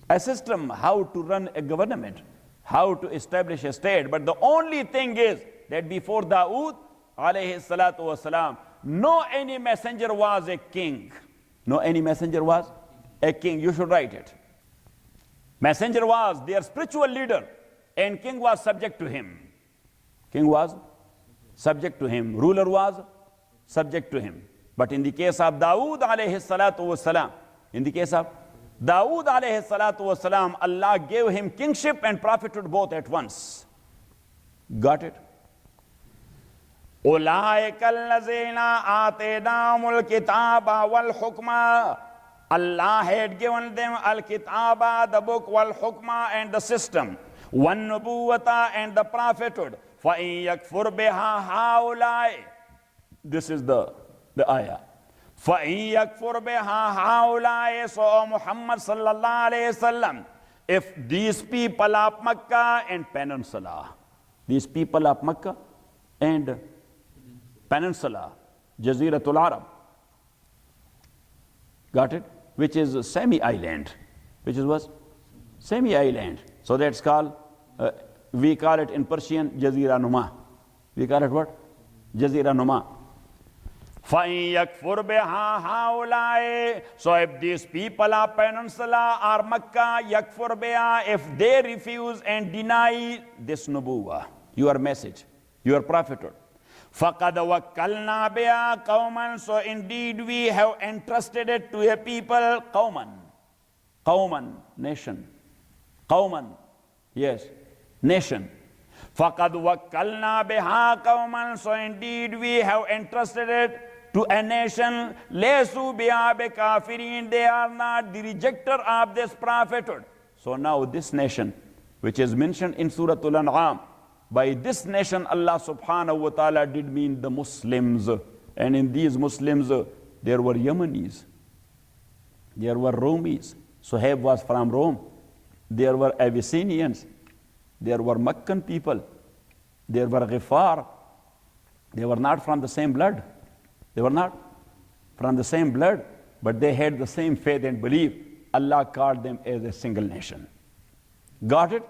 A: A system, how to run a government, how to establish a state. But the only thing is that before Dawood alayhi salatu wasalam, no any messenger was a king. No any messenger was a king. You should write it. Messenger was their spiritual leader, and king was subject to him. King was subject to him. Ruler was subject to him. But in the case of Dawood alayhi salatu wasalam, in the case of Dawood alayhi salatu wasalam, Allah gave him kingship and prophethood both at once. Got it? أُولَٰئِكَ الَّذِينَ آتَيْنَاهُمُ الْكِتَابَ وَالْحُكْمَ, Allah had given them al-kitaba, the book, wal-hukma, and the system, wan-nubuwata, and the prophethood. فَإِن يَكْفُرْ بِهَا هَؤُلَاءِ, this is the ayah. فَإِن يَكْفُرْ بِهَا هَؤُلَاءِ, so Muhammad sallallahu alayhi wasallam, if these people of Makkah and Peninsula, these people of Makkah and Peninsula, Jaziratul Arab, got it? Which is a semi-island, which is what? Semi-island. So that's called, we call it in Persian, Jazira Numa. We call it what? Jazira Numa. فَإِن يَكْفُرْ بِهَا هَؤُلَاءِ, so if these people of Peninsula or Makkah, يَكْفُرْ بِهَا, if they refuse and deny this nubuwah, your message, your prophethood, فَقَدْ وَكَّلْنَا بِهَا قَوْمًا, so indeed we have entrusted it to a people, قَوْمًا, nation, قَوْمًا, yes, nation. فَقَدْ وَكَّلْنَا بِهَا قَوْمًا, so indeed we have entrusted it to a nation, لَيْسُوا بِهَا بِكَافِرِينَ, they are not the rejecter of this prophethood. So now this nation, which is mentioned in Surah Al-An'am, by this nation Allah subhanahu wa ta'ala did mean the Muslims. And in these Muslims, there were Yemenis, there were Romis. Suhaib was from Rome. There were Abyssinians, there were Meccan people, there were Ghifar. They were not from the same blood. They were not from the same blood, but they had the same faith and belief. Allah called them as a single nation. Got it?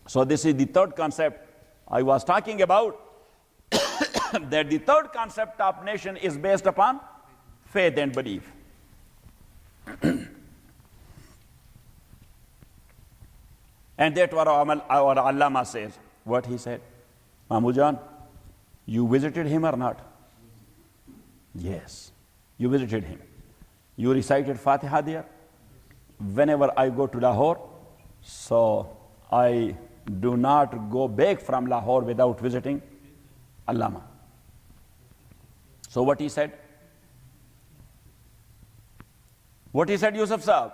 A: So this is the third concept I was talking about, that the third concept of nation is based upon faith and belief. And that's what our Allama says. What he said, Mamujan, you visited him or not? Yes, you visited him. You recited Fatiha there? Whenever I go to Lahore, so I do not go back from Lahore without visiting Allama. So what he said? What he said, Yusuf Sahab?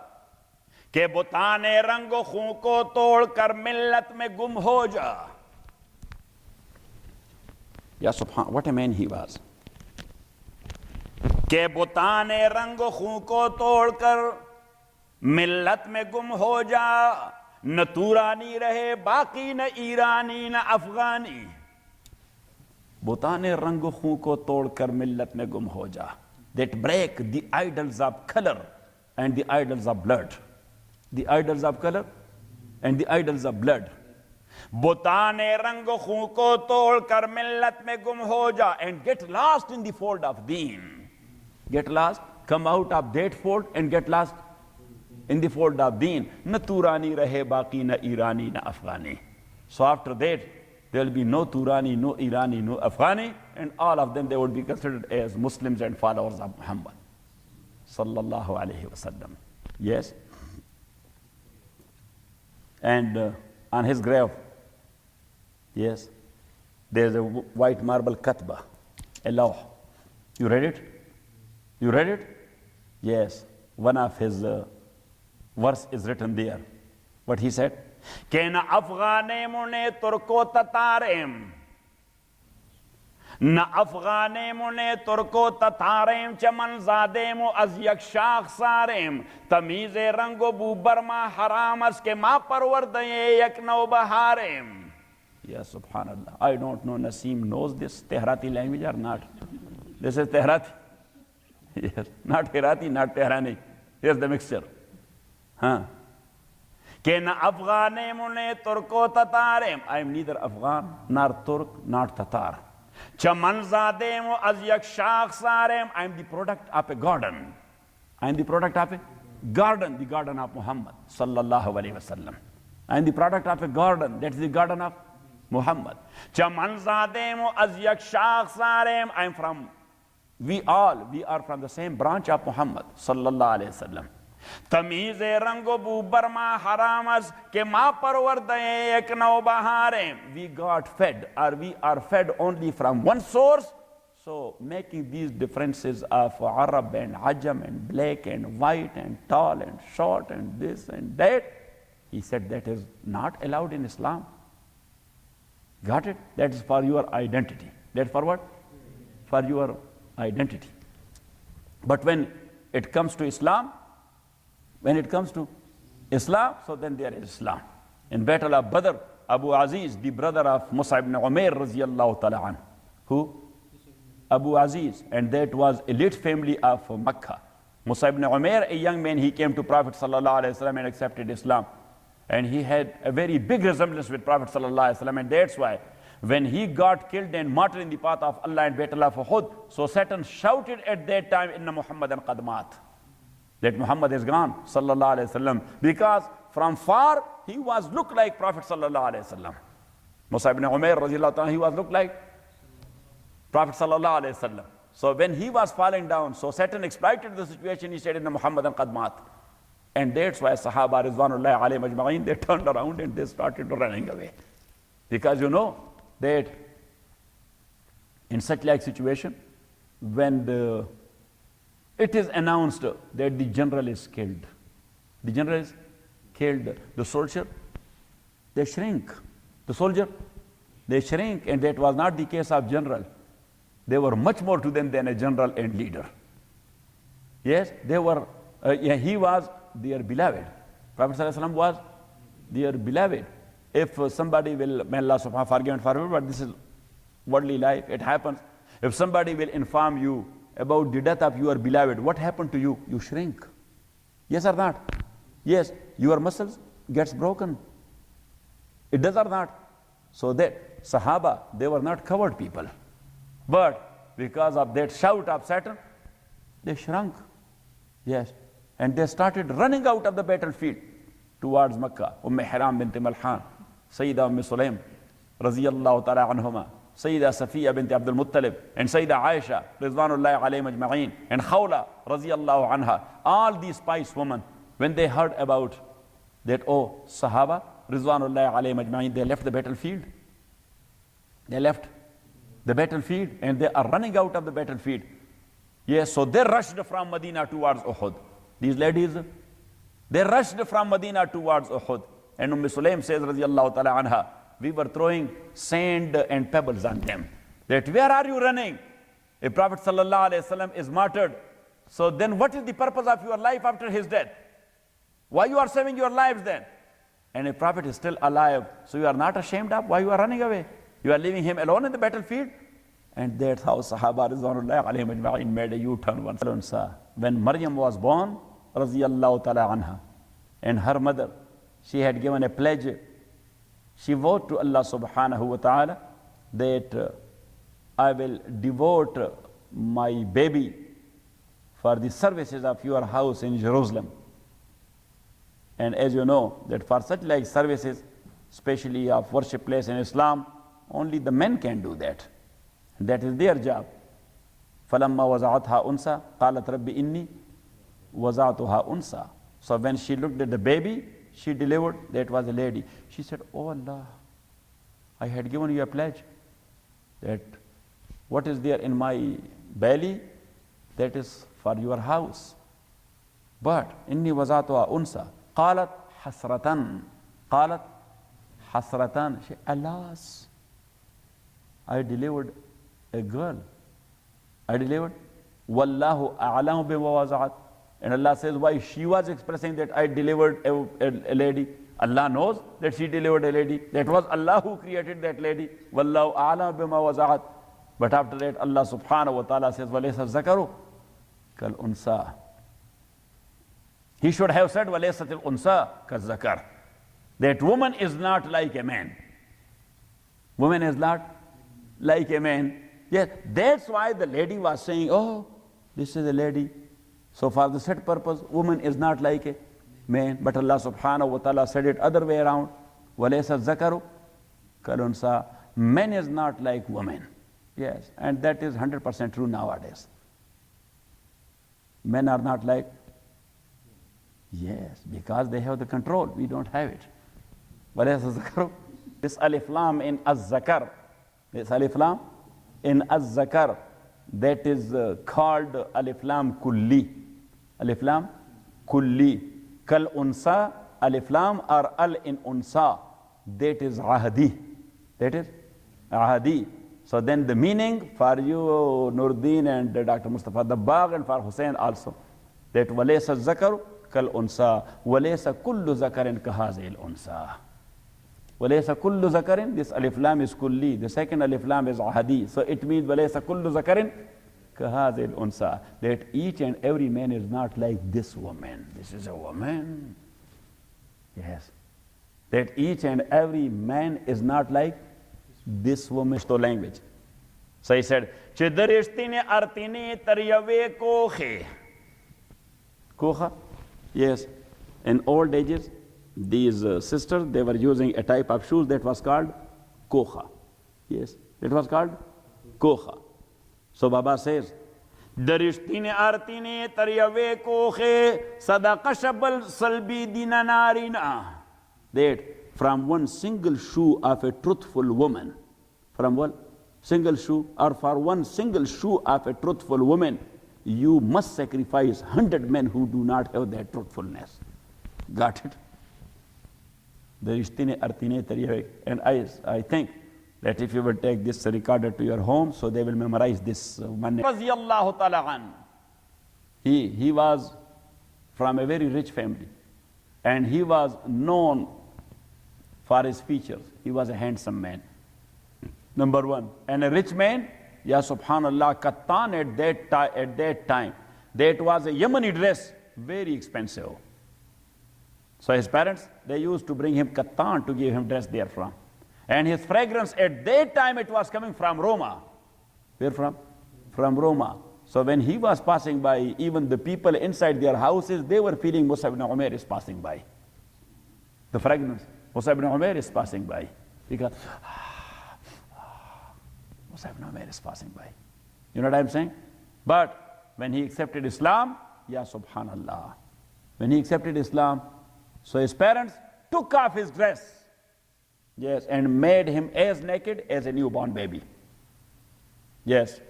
A: कि बुताने रंगो खूं को तोड़ कर मिल्लत में गुम हो जा. Ya Subhan, what a man he was. कि बुताने रंगो खूं को तोड़ कर मिल्लत में गुम हो जा, न तूरानी रहे बाकी न ईरानी न अफगानी. बुताने रंगो खूं को तोड़ कर मिल्लत में गुम हो जा. That break the idols of color and the idols of blood. The idols of color and the idols of blood. Butane rango khun ko tod kar millat mein gum ho ja, and get lost in the fold of deen. Get lost, come out of that fold and get lost in the fold of deen. Na Turani rahe baki na Irani na Afghani. So after that, there will be no Turani, no Irani, no Afghani, and all of them they would be considered as Muslims and followers of Muhammad. sallallahu alayhi wasallam. Yes. And on his grave, yes, there's a white marble katba, a law. You read it? You read it? Yes. One of his verse is written there. What he said? Kena Afghane mune turko tatarem. Na Afghane mune turko tatarem chaman zademo az yakshakh sarem tamize rango bu barma haramas ke ma parwardaye yak no baharem. Yes, subhanallah. I don't know Naseem knows this Tehrati language or not. This is Tehrati. Yes, not Herati, not Tehrani. Here's the mixture. Huh? Kena Afghane mune turko tatarem. I am neither Afghan, nor Turk, nor Tatar. Chamanzademo az yakshakh sarem. I am the product of a garden. I am the product of a garden, the garden of Muhammad sallallahu alayhi wasallam. I am the product of a garden. That is the garden of Muhammad. Chamanzademo az yakshakh sarem. I am from, we are from the same branch of Muhammad sallallahu alayhi wasallam. Tamize rango bu barma haramas ke ma parwardaye ek no baharem. We got fed, or we are fed only from one source. So making these differences of Arab and Ajam and black and white and tall and short and this and that, he said that is not allowed in Islam. Got it? That is for your identity. That for what? For your identity. But when it comes to Islam, so then there is Islam. In Battle of Badr, Abu Aziz, the brother of Musa ibn Umair radiyallahu ta'ala anhu. Who? Abu Aziz. And that was elite family of Makkah. Musa ibn Umair, a young man, he came to Prophet sallallahu alaihi wasallam and accepted Islam. And he had a very big resemblance with Prophet sallallahu alaihi wasallam. And that's why when he got killed and martyred in the path of Allah in Battle of Uhud, so Satan shouted at that time, Inna Muhammadan qad mat. That Muhammad is gone, sallallahu alayhi wasallam, because from far he was looked like Prophet sallallahu alayhi wasallam. Musa ibn Umair radiallahu ta'ala, he was looked like Prophet sallallahu alayhi wasallam. So when he was falling down, so Satan exploited the situation. He said, "Inna Muhammadan qad mat," and that's why Sahaba rizwanullahi alayhim ajma'in, they turned around and they started running away, because you know that in such like situation, when it is announced that the general is killed. The general is killed. The soldier, they shrink. The soldier, they shrink, and that was not the case of general. They were much more to them than a general and leader. Yes, they were, he was their beloved. Prophet ﷺ was their beloved. If somebody will, may Allah subhanahu wa ta'ala forgive and forever, but this is worldly life, it happens. If somebody will inform you about the death of your beloved, what happened to you? You shrink. Yes or not? Yes, your muscles gets broken. It does or not? So that Sahaba, they were not coward people. But because of that shout of Satan, they shrunk. Yes. And they started running out of the battlefield towards Makkah. Hiram bint Malhan, Sayyida Sulaim, Raziyallahu ta'ala anhuma, Sayyida Safiya bint Abdul Muttalib, and Sayyida Aisha, Rizwanullahi alayhim ajma'in, and Khawla, Raziyallahu anha. All these pious women, when they heard about that, oh, Sahaba, Rizwanullahi alayhim ajma'in, they left the battlefield. They left the battlefield and they are running out of the battlefield. Yes, so they rushed from Medina towards Uhud. These ladies, they rushed from Medina towards Uhud. And Sulaim says, Raziyallahu ta'ala anha, we were throwing sand and pebbles on them. That where are you running? If Prophet sallallahu alaihi wasallam is martyred, so then what is the purpose of your life after his death? Why you are saving your lives then? And if Prophet is still alive, so you are not ashamed of why you are running away? You are leaving him alone in the battlefield? And that's how Sahaba Rizwanullahi alayhim ajma'in made a U-turn once. When Maryam was born, Raziyallahu ta'ala anha, and her mother, she had given a pledge. She vowed to Allah subhanahu wa ta'ala that I will devote my baby for the services of your house in Jerusalem. And as you know, that for such like services, especially of worship place in Islam, only the men can do that. That is their job. فَلَمَّا وَزَعَتْهَا أُنْسَى قَالَتْ رَبِّ إِنِّي وَزَعْتُهَا unsa. So when she looked at the baby, she delivered, that was a lady. She said, oh Allah, I had given you a pledge that what is there in my belly, that is for your house. But inni wazatuha unsa. Qalat hasratan. Qalat hasratan. She, alas, I delivered a girl. I delivered. Wallahu a'lamu bima waza'at. And Allah says, why she was expressing that I delivered a lady. Allah knows that she delivered a lady. That was Allah who created that lady. Wallahu a'lamu bima waza'at. But after that, Allah subhanahu wa ta'ala says, walaysa zakaru kal unsa. He should have said, walaysatil unsa kal zakar. That woman is not like a man. Woman is not like a man. Yes, that's why the lady was saying, oh, this is a lady. So for the set purpose, woman is not like a man. But Allah subhanahu wa ta'ala said it other way around. Walaysa zakaru kal unsa. Man is not like woman. Yes, and that is 100% true nowadays. Men are not like, yes, because they have the control. We don't have it. Walaysa zakaru. This alif lam in az-zakar. This alif lam in az-zakar. That is called alif lam kulli. Alif lam kulli. Kal unsa, alif lam or al in unsa. That is ahadi. That is ahadi. So then the meaning for you, Nuruddin and Dr. Mustafa Dabbagh, and for Hussein also, that walaysa zakaru kal unsa, walaysa kullu zakarin kahazil unsa. Walaysa kullu zakarin, this alif lam is kulli, the second alif lam is ahadi. So it means walaysa kullu zakarin kahazil unsa, that each and every man is not like this woman. This is a woman. Yes. That each and every man is not like this woman. To language. So he said, Chidarishtine artine taryave koche. Kocha? Yes. In old ages, these sisters, they were using a type of shoes that was called kocha. Yes. It was called kocha. So Baba says, Darishtine artine taryave koche sadaqashabal salbi dinanarina. That from one single shoe of a truthful woman, from one single shoe, or for one single shoe of a truthful woman, you must sacrifice 100 men who do not have that truthfulness. Got it? And I think that if you will take this recorder to your home, so they will memorize this one. He was from a very rich family, and he was known for his features. He was a handsome man. Number one. And a rich man, ya subhanallah, kattan at that time, that was a Yemeni dress, very expensive. So his parents, they used to bring him kattan to give him dress therefrom. And his fragrance at that time, it was coming from Roma. Where from? From Roma. So when he was passing by, even the people inside their houses, they were feeling Mus'ab ibn Umair is passing by. The fragrance. Mus'ab ibn Umair is passing by. Because Mus'ab ibn Umair is passing by. You know what I'm saying? But when he accepted Islam, ya subhanallah. When he accepted Islam, so his parents took off his dress. Yes, and made him as naked as a newborn baby. Yes.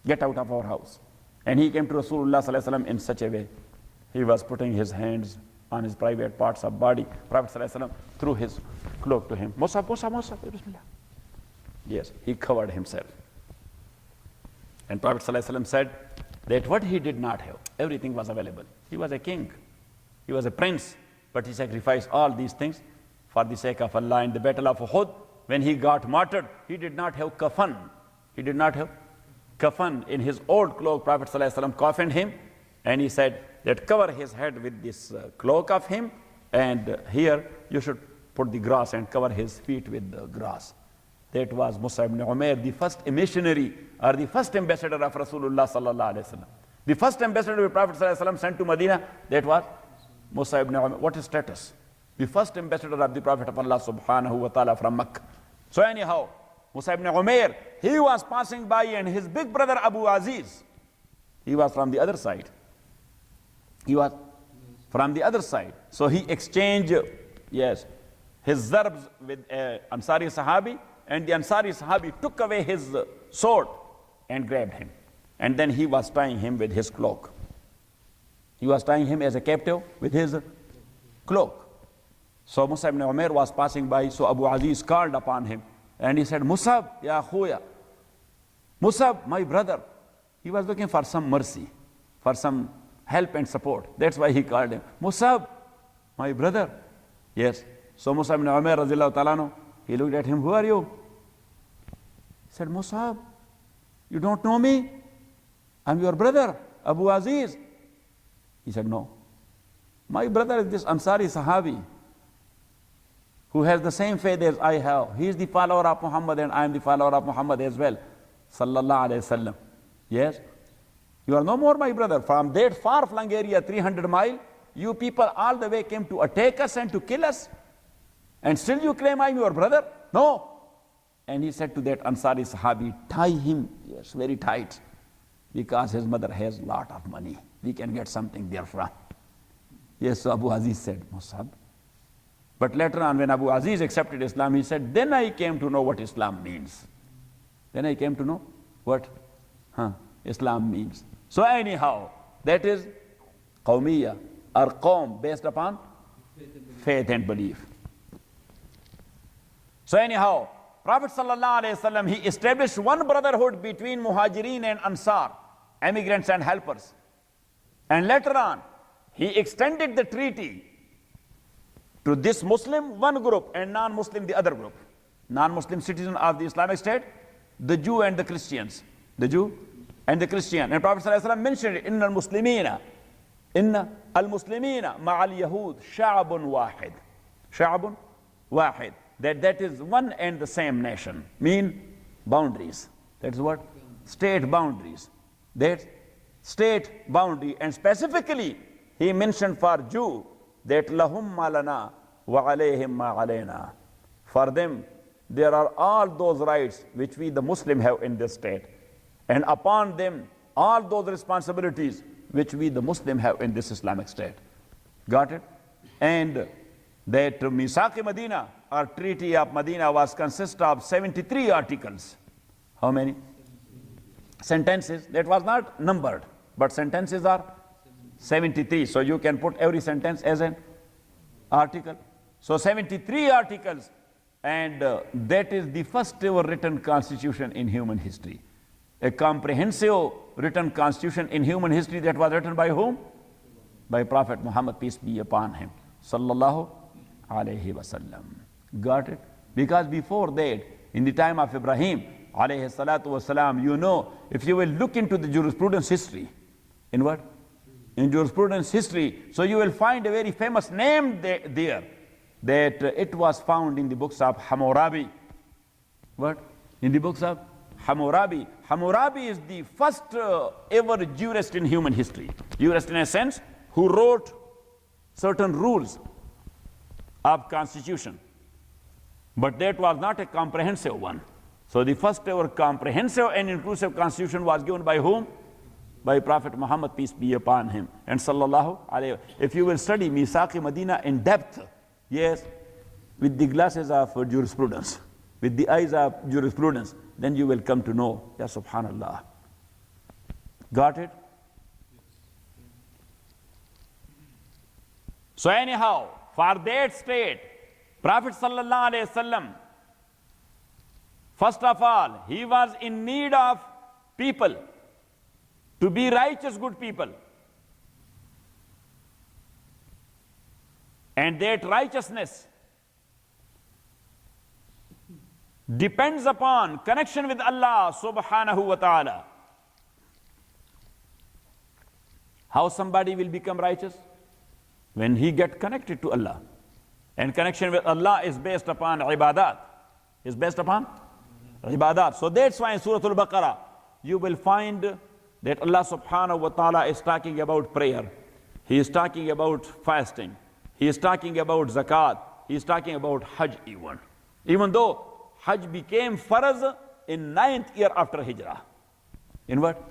A: Get out of our house. And he came to Rasulullah sallallahu alaihi wasallam in such a way. He was putting his hands on his private parts of body. Prophet ﷺ threw his cloak to him. Mus'ab, Mus'ab, Mus'ab, Bismillah. Yes, he covered himself. And Prophet ﷺ said that what he did not have, everything was available. He was a king. He was a prince. But he sacrificed all these things for the sake of Allah. In the battle of Uhud, when he got martyred, he did not have kafan. He did not have kafan. In his old cloak, Prophet ﷺ coffined him. And he said that cover his head with this cloak of him, and here you should put the grass and cover his feet with the grass. That was Mus'ab ibn Umair, the first missionary or the first ambassador of Rasulullah sallallahu alaihi wasallam. The first ambassador the Prophet sallallahu alaihi wasallam sent to Medina, that was Mus'ab ibn Umair. What is status? The first ambassador of the Prophet of Allah subhanahu wa ta'ala from Makkah. So anyhow, Mus'ab ibn Umair, he was passing by, and his big brother Abu Aziz, he was from the other side. He was from the other side. So he exchanged, yes, his zarbs with Ansari Sahabi, and the Ansari Sahabi took away his sword and grabbed him. And then he was tying him with his cloak. He was tying him as a captive with his cloak. So Musab ibn Umair was passing by, so Abu Aziz called upon him, and he said, Musab, ya khuya, Musab, my brother. He was looking for some mercy, for some help and support. That's why he called him, Musab, my brother. Yes. So Musab ibn Umair radhiyallahu ta'ala anhu, he looked at him, who are you? He said, Musab, you don't know me? I'm your brother, Abu Aziz. He said, no. My brother is this Ansari Sahabi who has the same faith as I have. He is the follower of Muhammad and I am the follower of Muhammad as well. Sallallahu alayhi wasallam. Yes. You are no more my brother. From that far-flung area, 300 miles, you people all the way came to attack us and to kill us. And still you claim I am your brother? No. And he said to that Ansari Sahabi, tie him, yes, very tight, because his mother has a lot of money. We can get something therefrom. Yes, so Abu Aziz said, Musab. But later on, when Abu Aziz accepted Islam, he said, then I came to know what Islam means. Then I came to know what Islam means. So anyhow, that is Qawmiya, or Qawm, based upon faith and belief. So anyhow, Prophet sallallahu alaihi wasallam, he established one brotherhood between Muhajirin and Ansar, emigrants and helpers. And later on, he extended the treaty to this Muslim one group and non-Muslim the other group. Non-Muslim citizens of the Islamic State, the Jew and the Christians. The Jew and the Christian. And Prophet sallallahu alaihi wasallam mentioned it, Inna al-Muslimina ma'al Yahud sha'abun wahid. Sha'abun wahid. That is one and the same nation. Mean boundaries. That's what? State boundaries. That's state boundary. And specifically, he mentioned for Jew that lahum malana wa alayhim ma alayna. For them, there are all those rights which we the Muslim have in this state. And upon them, all those responsibilities which we the Muslim have in this Islamic state. Got it? And that Misaq-e Medina, or Treaty of Medina, was consist of 73 articles. How many? Sentences. That was not numbered, but sentences are 73. So you can put every sentence as an article. So 73 articles, and that is the first ever written constitution in human history. A comprehensive written constitution in human history that was written by whom? By Prophet Muhammad, peace be upon him. Sallallahu alayhi wasallam. Got it? Because before that, in the time of Ibrahim alayhi salatu wasalam, you know, if you will look into the jurisprudence history, in what? In jurisprudence history, so you will find a very famous name there, that it was found in the books of Hammurabi. What? In the books of Hammurabi. Hammurabi is the first ever jurist in human history. Jurist in a sense, who wrote certain rules of constitution. But that was not a comprehensive one. So the first ever comprehensive and inclusive constitution was given by whom? By Prophet Muhammad, peace be upon him. And sallallahu alayhi wa. If you will study Misaq-e Medina in depth, yes, with the glasses of jurisprudence, with the eyes of jurisprudence, then you will come to know, ya subhanallah. Got it? So anyhow, for that state, Prophet sallallahu alaihi wasallam, first of all, he was in need of people to be righteous, good people. And that righteousness depends upon connection with Allah subhanahu wa ta'ala. How somebody will become righteous? When he get connected to Allah. And connection with Allah is based upon ibadat. Is based upon ibadat. So that's why in Surah Al-Baqarah, you will find that Allah subhanahu wa ta'ala is talking about prayer. He is talking about fasting. He is talking about zakat. He is talking about Hajj even. Even though Hajj became farz in 9th year after Hijrah. In what?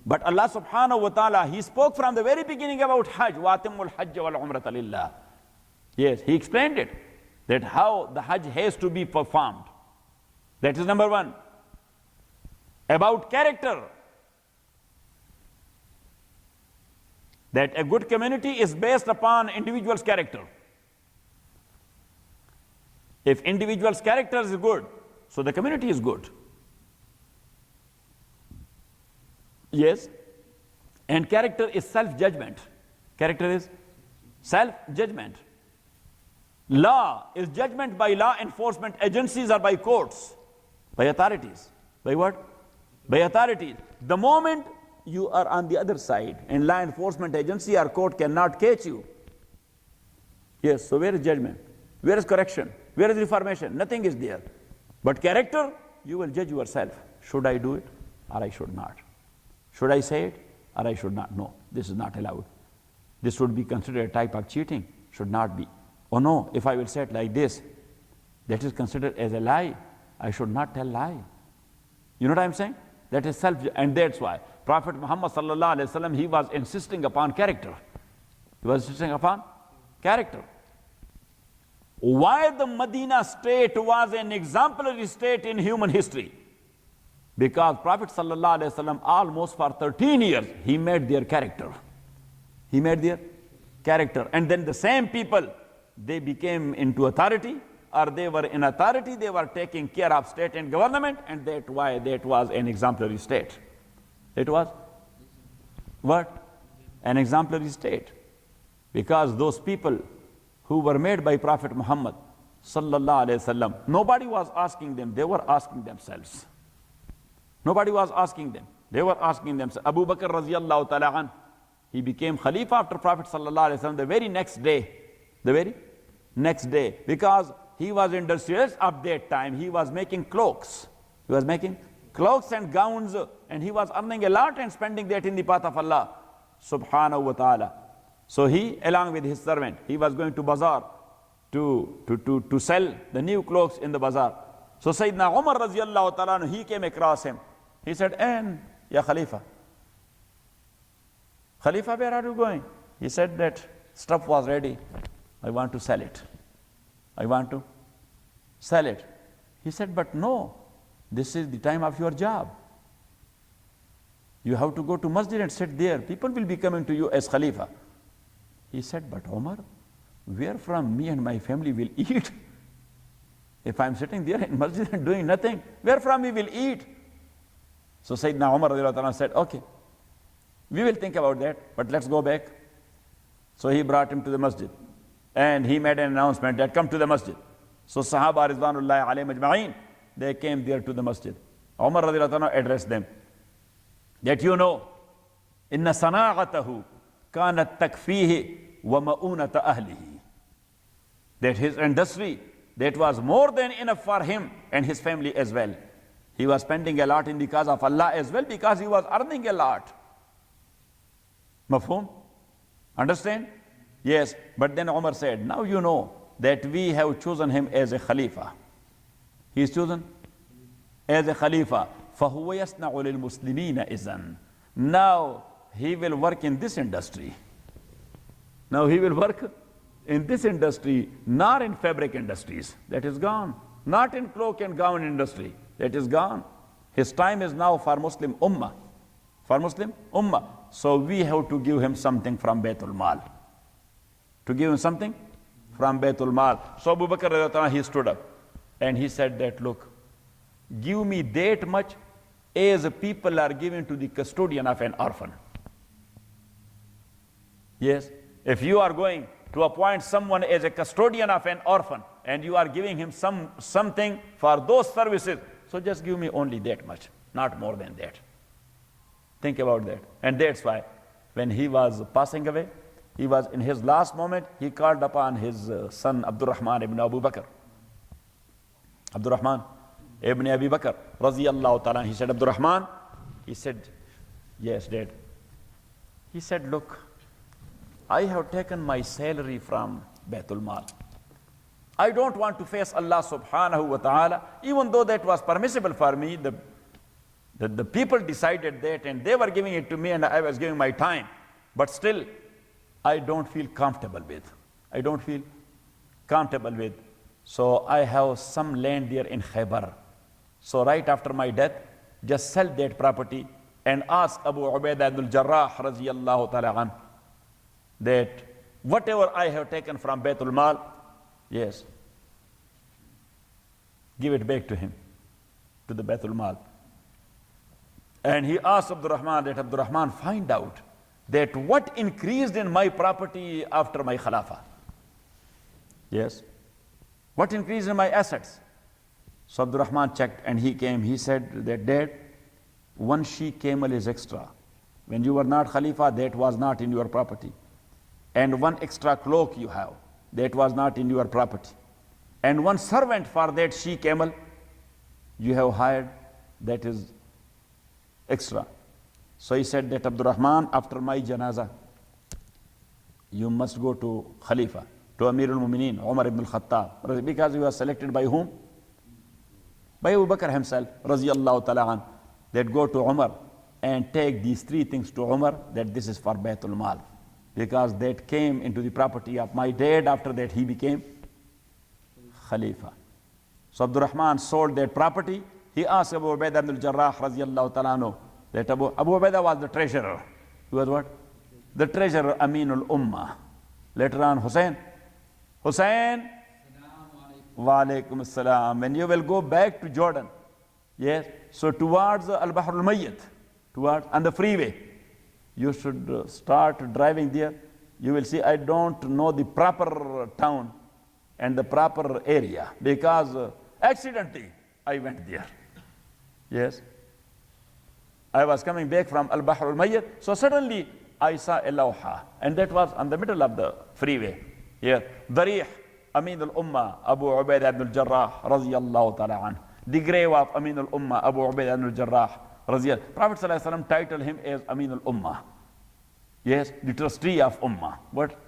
A: But Allah subhanahu wa ta'ala, He spoke from the very beginning about Hajj, وَاتِمُّ الْحَجَّ وَالْعُمْرَةَ لِلَّهِ. Yes, He explained it, that how the Hajj has to be performed. That is number one. About character, that a good community is based upon individual's character. If individual's character is good, so the community is good. Yes, and character is self-judgment. Character is self-judgment. Law is judgment by law enforcement agencies or by courts, by authorities. By what? By authorities. The moment you are on the other side and law enforcement agency or court cannot catch you. Yes, so where is judgment? Where is correction? Where is reformation? Nothing is there. But character, you will judge yourself. Should I do it or I should not? Should I say it or I should not? No, this is not allowed. This would be considered a type of cheating. Should not be. Oh no, if I will say it like this, that is considered as a lie. I should not tell lie. You know what I'm saying? That is self, and that's why Prophet Muhammad sallallahu alaihi wasallam, he was insisting upon character. He was insisting upon character. Why the Medina state was an exemplary state in human history? Because Prophet sallallahu alaihi wasallam, almost for 13 years, he made their character. He made their character. And then the same people, they became into authority, or they were in authority, they were taking care of state and government, and that's why that was an exemplary state. It was what? An exemplary state. Because those people who were made by Prophet Muhammad sallallahu alaihi wasallam, nobody was asking them, they were asking themselves. Nobody was asking them, they were asking themselves. Abu Bakr radiallahu ta'ala an, he became Khalifa after Prophet sallallahu alaihi wasallam the very next day. The very next day. Because he was industrious at that time. He was making cloaks. He was making cloaks and gowns, and he was earning a lot and spending that in the path of Allah subhanahu wa ta'ala. So he, along with his servant, he was going to bazaar to sell the new cloaks in the bazaar. So Sayyidina Umar radiallahu ta'ala, he came across him. He said, "En, ya Khalifa. Khalifa, where are you going?" He said that stuff was ready. I want to sell it. I want to sell it. He said, "But no, this is the time of your job. You have to go to masjid and sit there. People will be coming to you as Khalifa." He said, "But Umar, where from me and my family will eat? If I'm sitting there in masjid and doing nothing, where from we will eat?" So Sayyidina Umar radiallahu ta'ala said, "Okay, we will think about that, but let's go back." So he brought him to the masjid, and he made an announcement that come to the masjid. So Sahaba Ridwanullahi alayhim ajma'in, they came there to the masjid. Umar radiallahu ta'ala addressed them that, you know, inna sana'atahu kanat takfihi wa ma'unata ahlihi. That his industry, that was more than enough for him and his family as well. He was spending a lot in the cause of Allah as well, because he was earning a lot. Mafhum? Understand? Yes, but then Umar said, "Now you know that we have chosen him as a Khalifa. He is chosen as a Khalifa. فَهُوَ يَصْنَعُ لِلْمُسْلِمِينَ إِذًا." Now he will work in this industry. Now he will work in this industry, not in fabric industries. That is gone. Not in cloak and gown industry. That is gone. His time is now for Muslim Ummah. For Muslim Ummah. So we have to give him something from Baytul Mal. To give him something from Baytul Mal. So Abu Bakr radiallahu anhu, he stood up and he said that, "Look, give me that much as people are giving to the custodian of an orphan." Yes, if you are going to appoint someone as a custodian of an orphan and you are giving him something for those services, so just give me only that much, not more than that. Think about that. And that's why when he was passing away, he was in his last moment, he called upon his son Abdurrahman ibn Abu Bakr. Abdurrahman ibn Abi Bakr, radiyallahu ta'ala. He said, "Abdurrahman," he said, "Yes, Dad." He said, "Look, I have taken my salary from Baytul Mal. I don't want to face Allah subhanahu wa ta'ala, even though that was permissible for me, That the people decided that and they were giving it to me and I was giving my time. But still, I don't feel comfortable with. I don't feel comfortable with. So I have some land there in Khaybar. So right after my death, just sell that property and ask Abu Ubaidah ibn al-Jarrah radiyallahu ta'ala an, that whatever I have taken from Baytul Mal, yes, give it back to him, to the Baytul Mal. And he asked Abdurrahman that, Abdurrahman, find out that what increased in my property after my Khilafah. Yes. What increased in my assets? So Abdurrahman checked and he came. He said that, Dad, one she-camel is extra. When you were not Khalifa, that was not in your property. And one extra cloak you have, that was not in your property. And one servant for that she-camel you have hired, that is extra. So he said that, Abdurrahman, after my janazah, you must go to Khalifa, to Amir al-Mumineen, Umar ibn al-Khattab, because he was selected by whom? By Abu Bakr himself, raziyallahu ta'ala an, that go to Umar and take these three things to Umar, that this is for Baytul Mal, because that came into the property of my dad. After that he became Khalifa. So Abdurrahman sold that property. He asked Abu Ubaidah ibn al-Jarrah raziyallahu ta'ala anhu, that Abu Ubaidah was the treasurer. He was what? The treasurer, Aminul Ummah. Later on, Hussein, wa alaikum assalam. When you will go back to Jordan, yes, so towards Al-Bahr al-Mayyit, towards on the freeway, you should start driving there. You will see, I don't know the proper town and the proper area, because accidentally I went there. Yes. I was coming back from Al-Bahr al-Mayyit, so suddenly I saw a lawha, and that was on the middle of the freeway. Yeah. Darih, Amin al-Ummah, Abu Ubaidah ibn al-Jarrah, radiyallahu ta'ala an. The grave of Amin al-Ummah, Abu Ubaidah ibn al-Jarrah, radiyallahu. Prophet sallallahu alaihi wasallam titled him as Amin al-Ummah. Yes, the trustee of Ummah. What?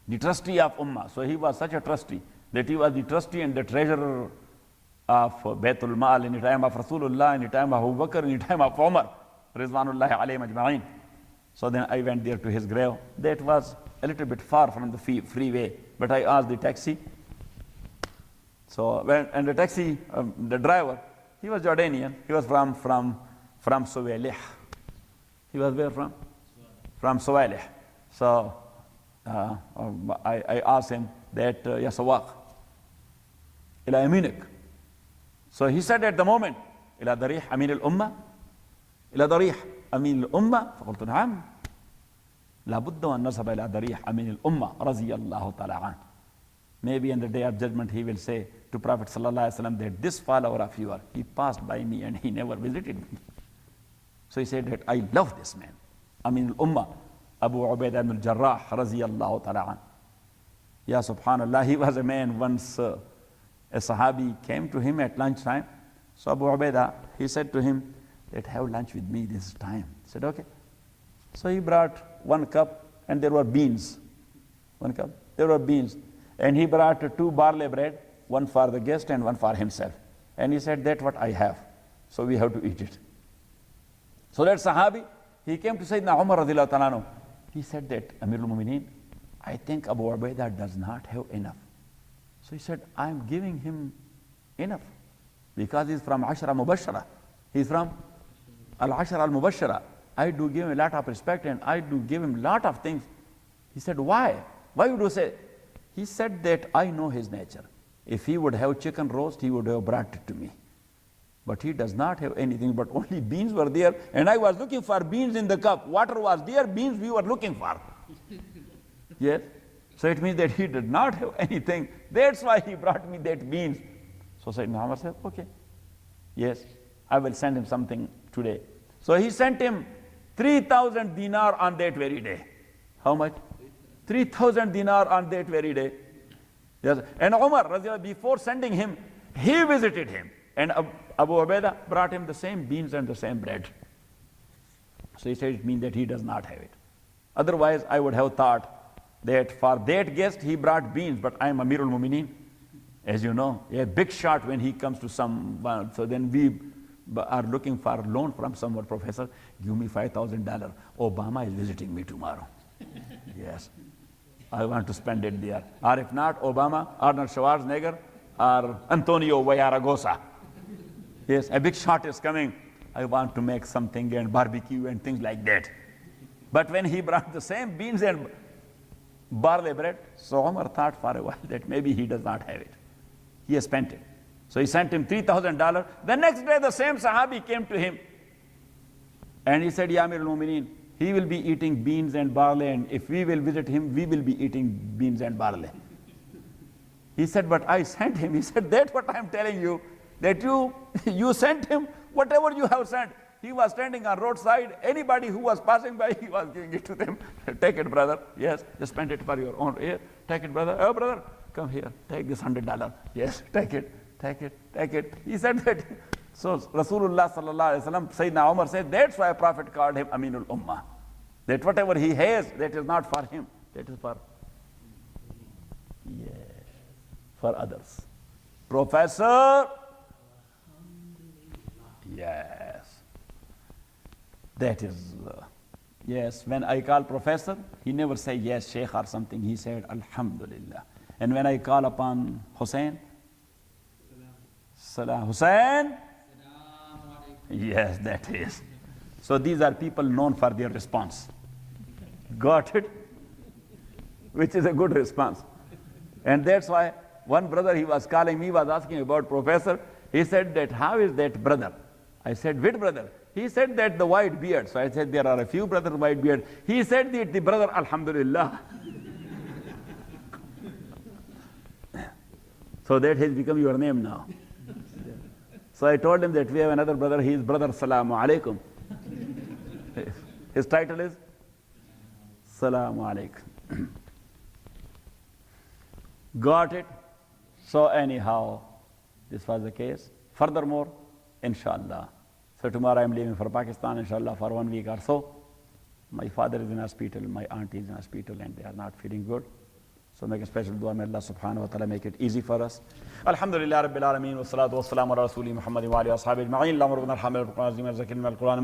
A: The trustee of Ummah. So he was such a trustee that he was the trustee and the treasurer of Baytul Mal in the time of Rasulullah, in the time of Abu Bakr, in the time of Umar, Rizwanullahi alayhim ajma'in. So then I went there to his grave. That was a little bit far from the freeway, but I asked the taxi. So and the taxi, the driver, he was Jordanian. He was from Suwailih. He was where from? From Suwailih. So I asked him that, Ya Sawaq, ila yaminik. So he said at the moment, ila darih Amin al-Ummah, ila darih Amin al-Ummah. فقلت نعم لابد أن نذهب إلى ضريح أمين الأمة رضي الله تعالى عنه. Maybe in the day of judgment he will say to Prophet sallallahu alaihi wasallam that this follower of yours, he passed by me and he never visited me. So he said that I love this man, Amin al-Ummah, Abu Ubaidah ibn al-Jarrah radiyallahu ta'ala an. Ya subhanallah, he was a man once, a Sahabi came to him at lunchtime. So Abu Ubaidah, he said to him that have lunch with me this time. He said, okay. So he brought one cup and there were beans. One cup, there were beans. And he brought two barley bread, one for the guest and one for himself. And he said, that's what I have. So we have to eat it. So that Sahabi, he came to Sayyidina Umar radhiyallahu ta'ala anhu. He said that, Amirul Mumineen, I think Abu Ubaidah does not have enough. So he said, I'm giving him enough. Because he's from Ashara Mubashara. He's from Al-Ashara Al-Mubashara. I do give him a lot of respect and I do give him a lot of things. He said, why? Why would you say? He said that I know his nature. If he would have chicken roast, he would have brought it to me. But he does not have anything, but only beans were there. And I was looking for beans in the cup. Water was there, beans we were looking for. Yes? So it means that he did not have anything. That's why he brought me that beans. So Sayyidina Muhammad said, okay. Yes, I will send him something today. So he sent him 3,000 dinar on that very day. How much? 3,000 dinar on that very day. Yes. And Umar, before sending him, he visited him. And Abu Ubaidah brought him the same beans and the same bread. So he said it means that he does not have it. Otherwise, I would have thought that for that guest, he brought beans, but I am Amirul Mumineen. As you know, a big shot when he comes to someone. So then are looking for a loan from someone, professor, give me $5,000. Obama is visiting me tomorrow. Yes, I want to spend it there. Or if not, Obama, Arnold Schwarzenegger, or Antonio Villaragosa. Yes, a big shot is coming. I want to make something and barbecue and things like that. But when he brought the same beans and barley bread, so Umar thought for a while that maybe he does not have it. He has spent it. So he sent him $3,000. The next day, the same Sahabi came to him. And he said, Ya Amir al-Mu'mineen, he will be eating beans and barley, and if we will visit him, we will be eating beans and barley. He said, but I sent him. He said, that's what I am telling you, that you sent him whatever you have sent. He was standing on roadside. Anybody who was passing by, he was giving it to them. Take it, brother. Yes, just spend it for your own. Here, take it, brother. Oh, brother, come here. Take this $100. Yes, take it. Take it, take it. He said that. So Rasulullah sallallahu alaihi wasallam, Sayyidina Umar said, that's why Prophet called him Aminul Ummah. That whatever he has, that is not for him. That is for, for others. Professor. Yes. That is, yes, when I call professor, he never say yes, Sheikh or something. He said, Alhamdulillah. And when I call upon Hussein, Salam. Hussein? Yes, that is. So these are people known for their response. Got it? Which is a good response. And that's why one brother, he was calling me, was asking about professor. He said that, how is that brother? I said, which brother? He said that the white beard. So I said, there are a few brothers white beard. He said that the brother, Alhamdulillah. So that has become your name now. So I told him that we have another brother, he is brother Salamu Alaikum. His title is Salamu Alaikum. Got it? So anyhow, this was the case. Furthermore, inshallah. So tomorrow I am leaving for Pakistan, inshallah, for 1 week or so. My father is in hospital, my aunt is in hospital, and they are not feeling good. So make a special dua, may Allah subhanahu wa ta'ala make it easy for us. Alhamdulillah Rabbil Alameen, wa salatu wa salamu ala Rasuli Muhammad wa alihi wa ashabihi ajma'in. Allahumma rabbana arhamna bil Qur'an azim wa zakirna al Qur'an.